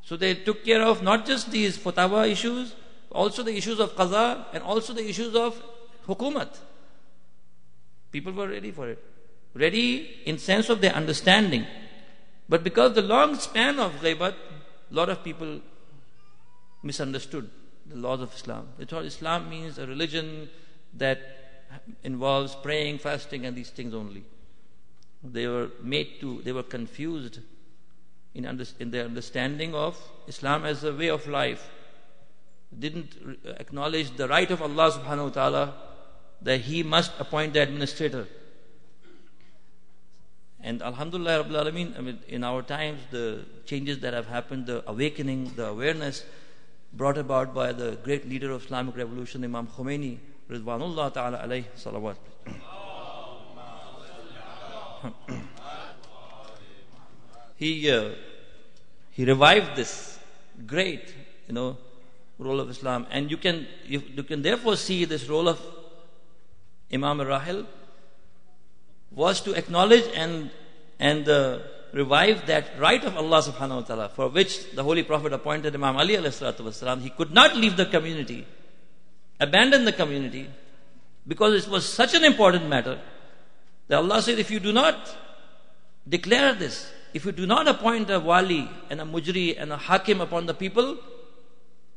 So they took care of not just these fatawa issues, also the issues of qaza and also the issues of hukumat. People were ready for it. Ready in sense of their understanding. But because the long span of ghaibat, a lot of people misunderstood the laws of Islam. They thought Islam means a religion that involves praying, fasting and these things only. They were confused in their understanding of Islam as a way of life. Didn't acknowledge the right of Allah subhanahu wa ta'ala that He must appoint the administrator. And Alhamdulillah Rabbil Alameen, in our times, the changes that have happened, the awakening, the awareness brought about by the great leader of Islamic revolution, Imam Khomeini, Ridwanullah ta'ala alayhi salawat. He revived this great, role of Islam. And you can therefore see this role of Imam Rahil was to acknowledge and revive that right of Allah subhanahu wa ta'ala, for which the Holy Prophet appointed Imam Ali alayhi salatu wasalam. He could not leave the community, abandon the community, because it was such an important matter that Allah said, if you do not declare this, if you do not appoint a wali and a mujri and a hakim upon the people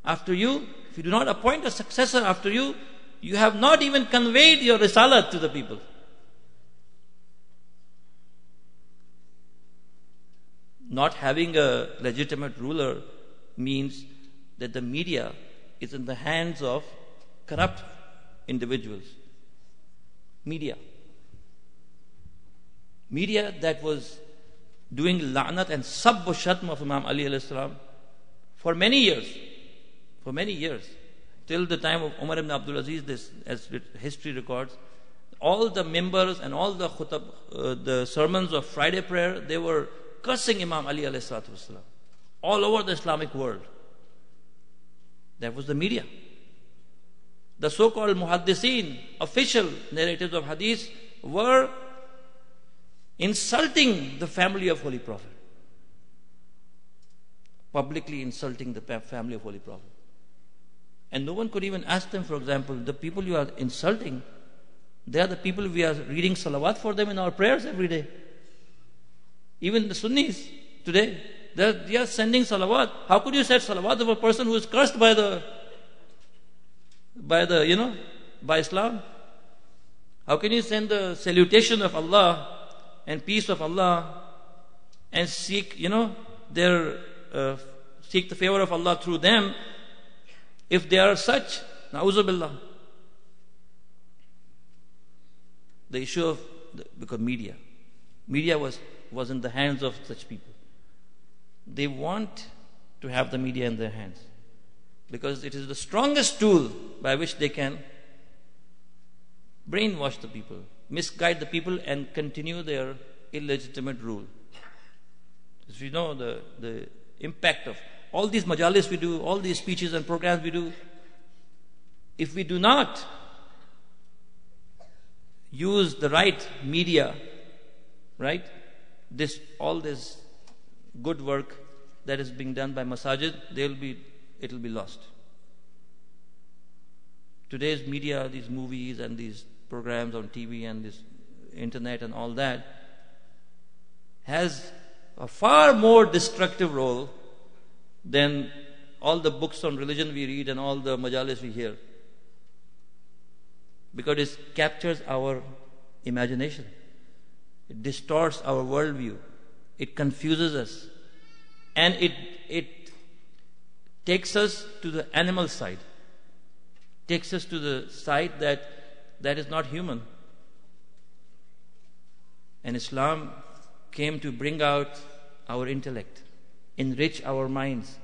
after you, if you do not appoint a successor after you, you have not even conveyed your risalat to the people. Not having a legitimate ruler means that the media is in the hands of corrupt individuals. Media that was doing la'nat and sabbu shatm of Imam Ali alayhi salam for many years, till the time of Umar ibn Abdul Aziz. This, as history records, all the members and all the khutab, the sermons of Friday prayer, they were cursing Imam Ali alayhi salatu wasalam all over the Islamic world. That was the media. The so-called muhaddiseen, official narratives of hadith, were insulting the family of Holy Prophet, publicly insulting the family of Holy Prophet. And no one could even ask them, for example, the people you are insulting, they are the people we are reading salawat for them in our prayers every day. Even the Sunnis today, they are sending salawat. How could you send salawat of a person who is cursed by Islam? How can you send the salutation of Allah and peace of Allah and seek, seek the favor of Allah through them, if they are such? Na'uzu billah. The issue of, because media was in the hands of such people. They want to have the media in their hands because it is the strongest tool by which they can brainwash the people, misguide the people, and continue their illegitimate rule. As we know, the impact of all these majalis we do, all these speeches and programs we do, if we do not use the right media, right, all this good work that is being done by masajid, it will be lost. Today's media, these movies and these programs on TV and this internet and all that, has a far more destructive role than all the books on religion we read and all the majalis we hear, because it captures our imagination, it distorts our worldview, it confuses us, and it takes us to the animal side, takes us to the side that is not human. And Islam came to bring out our intellect, enrich our minds,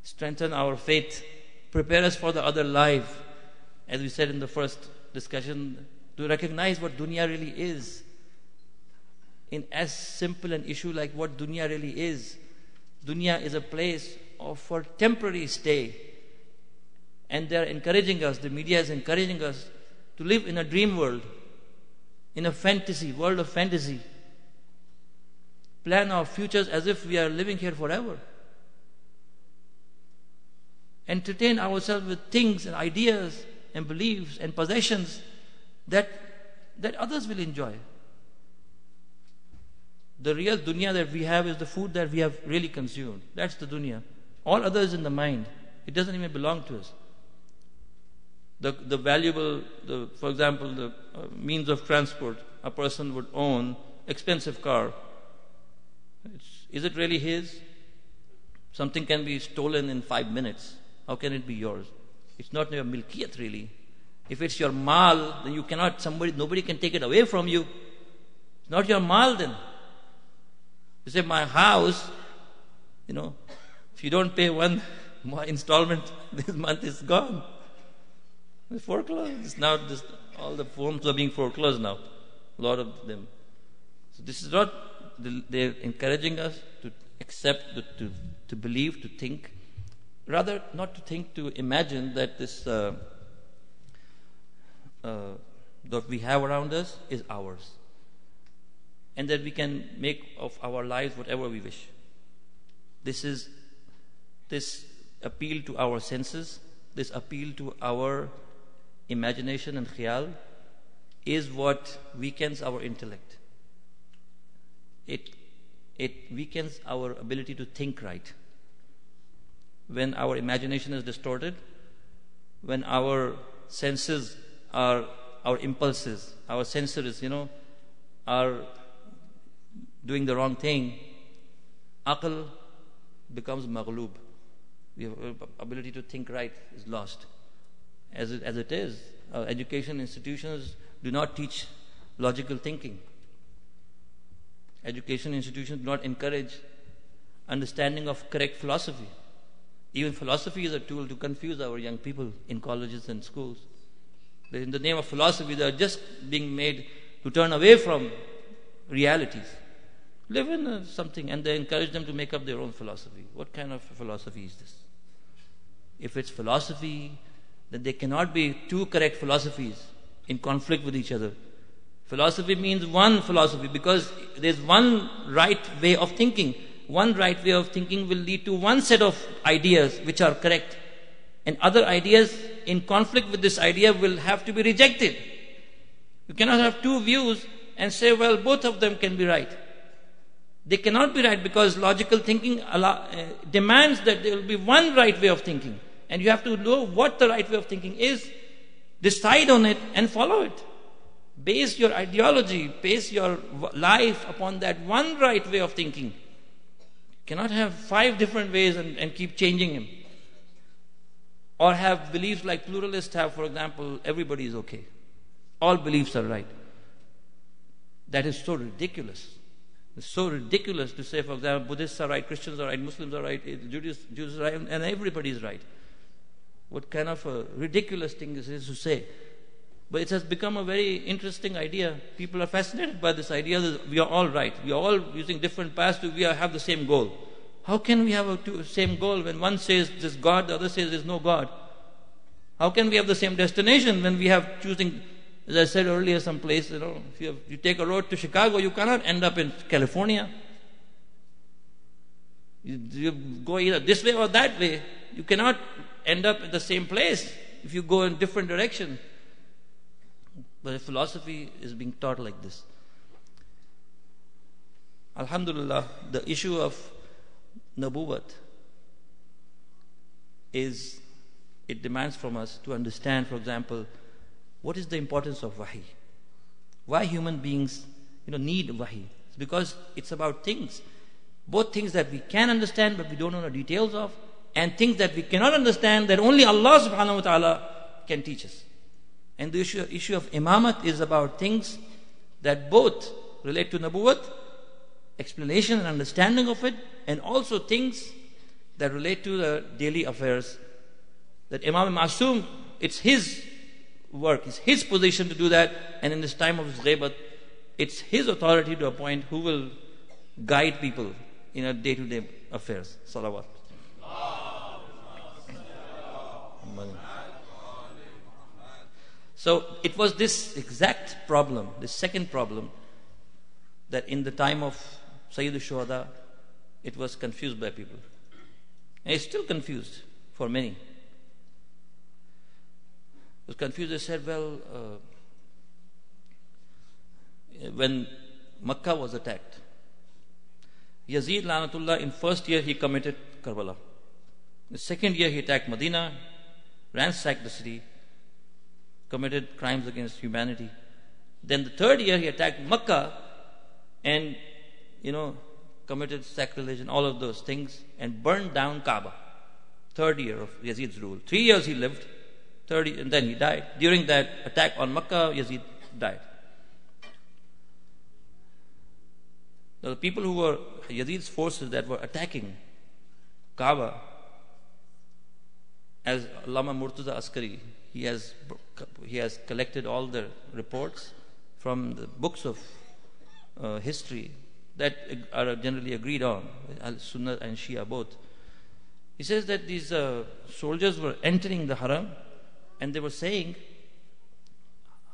strengthen our faith, prepare us for the other life, as we said in the first discussion, to recognize what dunya really is. In as simple an issue like what dunya really is. Dunya is a place for temporary stay. And they are encouraging us, the media is encouraging us to live in a dream world, in a fantasy, world of fantasy. Plan our futures as if we are living here forever. Entertain ourselves with things and ideas and beliefs and possessions that others will enjoy. The real dunya that we have is the food that we have really consumed. That's the dunya. All others in the mind. It doesn't even belong to us. The valuable, for example, the means of transport a person would own, expensive car. Is it really his? Something can be stolen in 5 minutes. How can it be yours? It's not your milkiyat really. If it's your mal, then you cannot, nobody can take it away from you. It's not your mal then. You say, my house, if you don't pay one more installment, this month is gone. It's foreclosed. It's now just all the homes are being foreclosed now. A lot of them. So this is not. They're encouraging us to accept, to believe, to think. Rather, not to think, to imagine that this that we have around us is ours, and that we can make of our lives whatever we wish. This appeal to our senses, this appeal to our imagination and khayal is what weakens our intellect. It weakens our ability to think right. When our imagination is distorted, when our senses are, our impulses, our senses, are doing the wrong thing, aql becomes maghloob. The ability to think right is lost. As it is, education institutions do not teach logical thinking. Education institutions do not encourage understanding of correct philosophy. Even philosophy is a tool to confuse our young people in colleges and schools. In the name of philosophy, they are just being made to turn away from realities. Live in something, and they encourage them to make up their own philosophy. What kind of philosophy is this? If it's philosophy, then there cannot be two correct philosophies in conflict with each other. Philosophy means one philosophy, because there's one right way of thinking. One right way of thinking will lead to one set of ideas which are correct, and other ideas in conflict with this idea will have to be rejected. You cannot have two views and say, well, both of them can be right. They cannot be right, because logical thinking demands that there will be one right way of thinking, and you have to know what the right way of thinking is, decide on it and follow it. Base your ideology, base your life upon that one right way of thinking. You cannot have 5 different ways and keep changing them. Or have beliefs like pluralists have, for example, everybody is okay. All beliefs are right. That is so ridiculous. It's so ridiculous to say, for example, Buddhists are right, Christians are right, Muslims are right, Jews are right, and everybody is right. What kind of a ridiculous thing is this to say? But it has become a very interesting idea. People are fascinated by this idea that we are all right. We are all using different paths to have the same goal. How can we have the same goal when one says there's God, the other says there's no God? How can we have the same destination when we have choosing, as I said earlier, some place, if you take a road to Chicago, you cannot end up in California. You go either this way or that way. You cannot end up at the same place if you go in different direction. But philosophy is being taught like this. Alhamdulillah, the issue of Nabuwat it demands from us to understand, for example, what is the importance of wahi? Why human beings, need wahi? It's because it's about things, both things that we can understand but we don't know the details of, and things that we cannot understand that only Allah subhanahu wa ta'ala can teach us. And the issue of imamat is about things that both relate to Nabuwat, explanation and understanding of it, and also things that relate to the daily affairs. That Imam Masoom, it's his work, it's his position to do that, and in this time of his ghaibat, it's his authority to appoint who will guide people in a day-to-day affairs. Salawat. So it was this exact problem, this second problem, that in the time of Sayyid al-Shuhada, it was confused by people. And it's still confused for many. It was confused. They said, well, when Makkah was attacked, Yazid Lanatullah, in first year he committed Karbala. The second year he attacked Medina, ransacked the city, committed crimes against humanity. Then the third year he attacked Makkah and, committed sacrilege and all of those things and burned down Kaaba. Third year of Yazid's rule. 3 years he lived, and then he died. During that attack on Makkah, Yazid died. Now, the people who were Yazid's forces that were attacking Kaaba, as Allama Murtaza Askari, he has collected all the reports from the books of history that are generally agreed on, Al-Sunnah and Shia both. He says that these soldiers were entering the Haram and they were saying,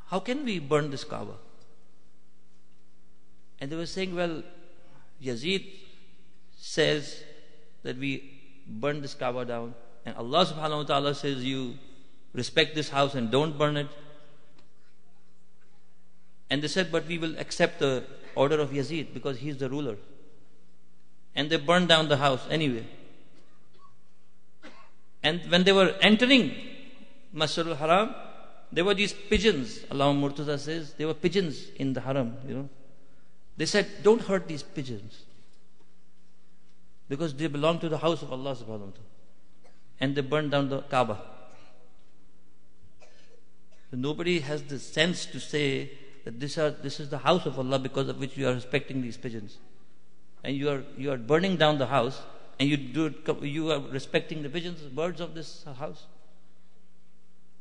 how can we burn this Kaaba? And they were saying, well, Yazid says that we burn this Kaaba down, and Allah subhanahu wa ta'ala says you respect this house and don't burn it. And they said, but we will accept the order of Yazid because he is the ruler. And they burned down the house anyway. And when they were entering Masjid al-Haram, there were these pigeons. Allama Murtaza says there were pigeons in the Haram, They said, don't hurt these pigeons, because they belong to the house of Allah subhanahu wa ta'ala. And they burned down the Kaaba. So nobody has the sense to say that this is the house of Allah because of which you are respecting these pigeons. And you are burning down the house, and you are respecting the pigeons, birds of this house.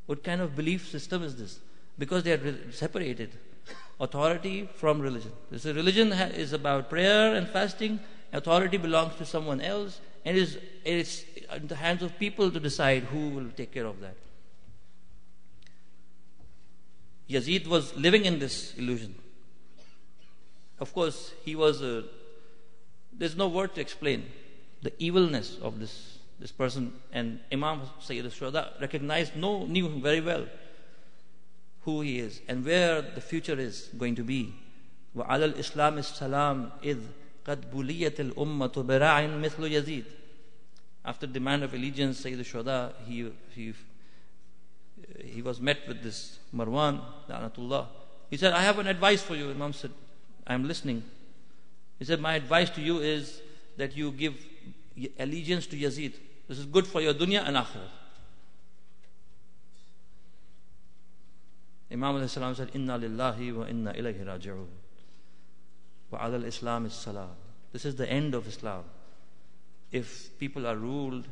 What kind of belief system is this? Because they are separated authority from religion. This religion is about prayer and fasting. Authority belongs to someone else, and it is in the hands of people to decide who will take care of that. Yazid was living in this illusion. Of course, he was there's no word to explain the evilness of this person. And Imam Sayyid al-Shuhada knew him very well, who he is and where the future is going to be. وَعَلَى الْإِسْلَامِ السَّلَامِ إِذْ قَدْ بُلِيَتِ الْأُمَّةُ بِرَاعٍ مِثْلُ يَزِيدٍ. After demand of allegiance, Sayyid al-Shuhada, he was met with this Marwan, La'natullah. He said, I have an advice for you. Imam said, I am listening. He said, my advice to you is that you give allegiance to Yazid. This is good for your dunya and akhirah. Imam alayhi salam said, Inna lillahi wa inna ilayhi raji'un. Wa ala al-Islam is-salam. This is the end of Islam. If people are ruled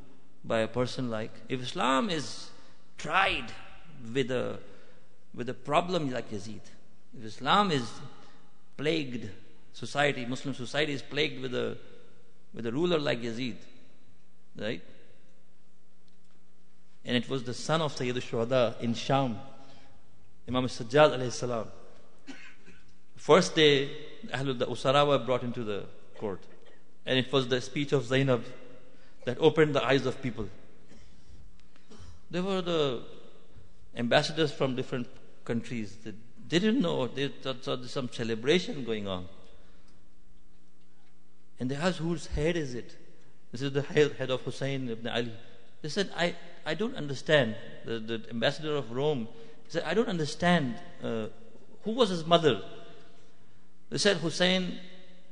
by a person if Islam is tried with a problem like Yazid, if Islam is plagued, Muslim society is plagued with a ruler like Yazid, right? And it was the son of Sayyid al-Shuhada in Sham, Imam Sajjad alayhi salam. First day, the Usara were brought into the court, and it was the speech of Zainab that opened the eyes of people. There were the ambassadors from different countries that didn't know, they thought there's some celebration going on. And they asked, whose head is it? This is the head of Hussein ibn Ali. They said, I don't understand. The ambassador of Rome, he said, I don't understand. Who was his mother? They said, Hussein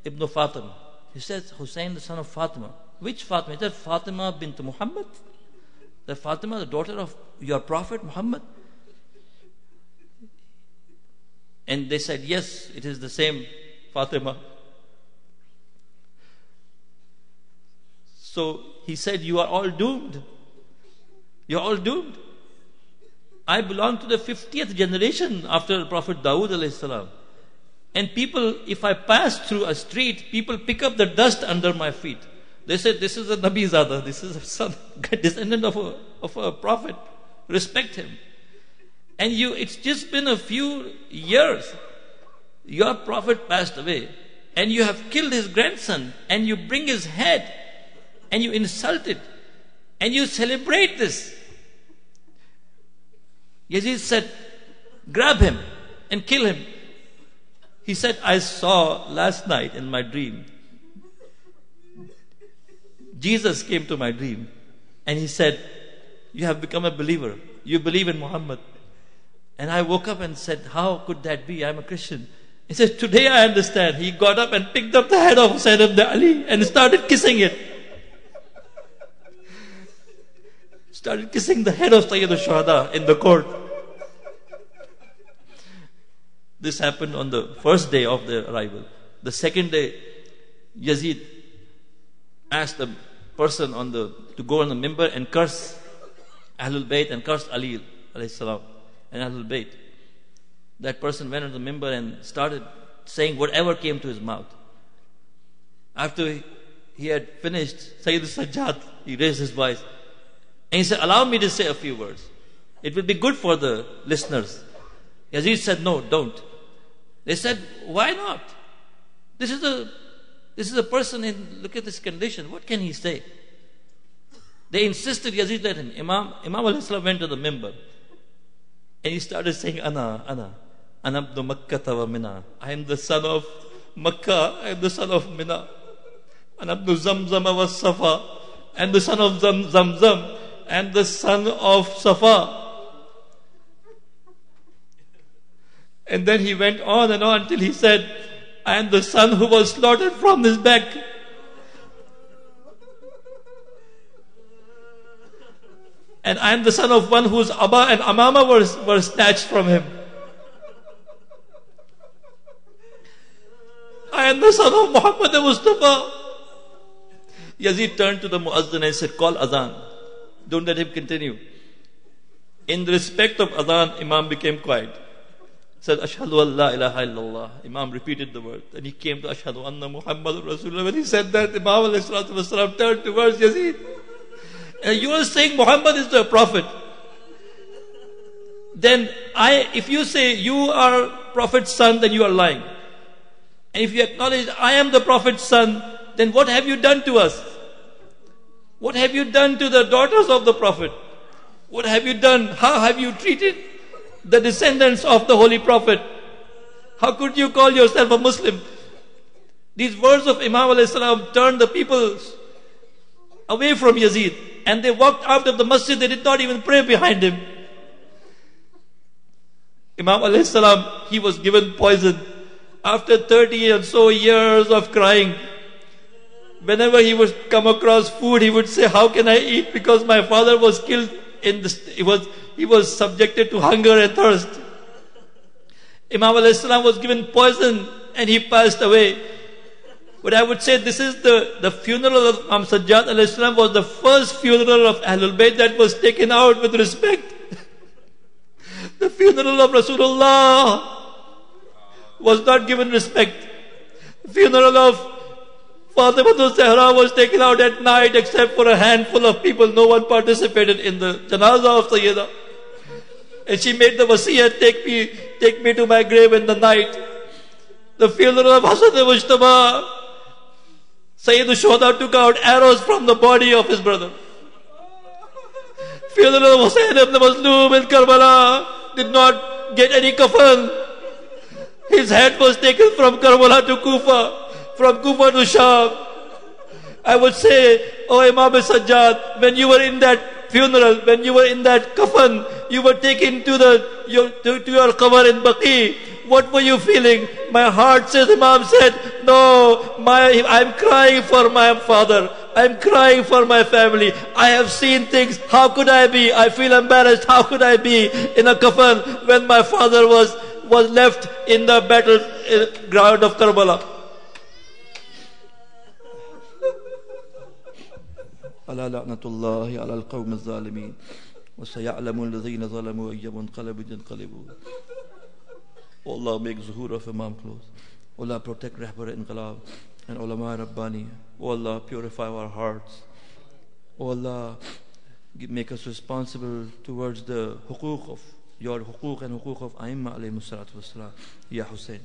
ibn Fatima. He said, Hussein, the son of Fatima. Which Fatima? He said, Fatima bint Muhammad. The Fatima, the daughter of your prophet Muhammad. And they said, yes, it is the same Fatima. So he said, you are all doomed. You're all doomed. I belong to the 50th generation after Prophet Dawood alayhi salam. And people, if I pass through a street, people pick up the dust under my feet. They said, this is a Nabi Zada, this is a son, descendant of a prophet. Respect him. And it's just been a few years. Your prophet passed away, and you have killed his grandson, and you bring his head, and you insult it, and you celebrate this. Yazid said, grab him and kill him. He said, I saw last night in my dream, Jesus came to my dream, and he said, you have become a believer. You believe in Muhammad. And I woke up and said, how could that be? I'm a Christian. He said, today I understand. He got up and picked up the head of Hussein ibn Ali and started kissing it. Started kissing the head of Sayyid al-Shuhada in the court. This happened on the first day of their arrival. The second day, Yazid asked the person to go on the mimbar and curse Ahlul Bayt and curse Ali alayhi salam, and Ahlul Bayt. That person went on the minbar and started saying whatever came to his mouth. After he had finished, Sayyid Sajjad, he raised his voice and he said, allow me to say a few words. It will be good for the listeners. Yazid said, no, don't. They said, why not? This is a person in, look at this condition. What can he say? They insisted Yazid let him. Imam al-Islam went to the minbar and he started saying, Ana ibn Makkah wa Mina. I am the son of Makkah, I am the son of Mina. Ana ibn Zamzam wa Safa. I am the son of Zamzam and the son of Safa. And then he went on and on until he said, I am the son who was slaughtered from his back. And I am the son of one whose Abba and Amama were snatched from him. I am the son of Muhammad and Mustafa. Yazid turned to the Muazzin and said, call Adhan. Don't let him continue. In respect of Adhan, Imam became quiet. Said, Ashhadu an la ilaha illallah. Imam repeated the word. And he came to Ashhadu anna Muhammadur Rasulullah. When he said that, Imam alayhi salatu wasalam turned towards Yazid. And you are saying Muhammad is the prophet. Then if you say you are prophet's son, then you are lying. And if you acknowledge I am the prophet's son, then what have you done to us? What have you done to the daughters of the prophet? What have you done? How have you treated the descendants of the holy prophet? How could you call yourself a Muslim? These words of Imam alayhi salam turned the people away from Yazid, and they walked out of the masjid. They did not even pray behind him. Imam alayhi salam, he was given poison. After 30 and so years of crying, whenever he would come across food, he would say, how can I eat? Because my father was killed in this, he was subjected to hunger and thirst. Imam alayhi salam was given poison and he passed away. But I would say this is the funeral of Imam Sajjad alayhi salam was the first funeral of Ahlul Bayt that was taken out with respect. The funeral of Rasulullah was not given respect. The funeral of Fatima Zahra was taken out at night except for a handful of people. No one participated in the janazah of Sayyidah. And she made the wasiyah, take me to my grave in the night. The funeral of Hasan al-Mujtaba, Sayyid al-Shuhada took out arrows from the body of his brother. Funeral of Hussain ibn Mazloom in Karbala did not get any kafan. His head was taken from Karbala to Kufa, from Kufa to Sham. I would say, oh Imam Sajjad, when you were in that funeral, when you were in that kafan, you were taken to your qabr in Baqi. What were you feeling? My heart says, Imam said, no, I'm crying for my father. I'm crying for my family. I have seen things. How could I be? I feel embarrassed. How could I be in a kafan when my father was left in the battle ground of Karbala? ألا لعنة الله على القوم الظالمين وسيعلم الذين ظلموا أي منقلب ينقلبون. Oh Allah, make zuhur of Imam close. Oh Allah, protect Rahbar Inqilab and Ulama Rabbani. Oh Allah, purify our hearts. Oh Allah, make us responsible towards the hukuk of your hukuk and hukuk of Aimma alayhi salatu wassalam. Ya Hussein.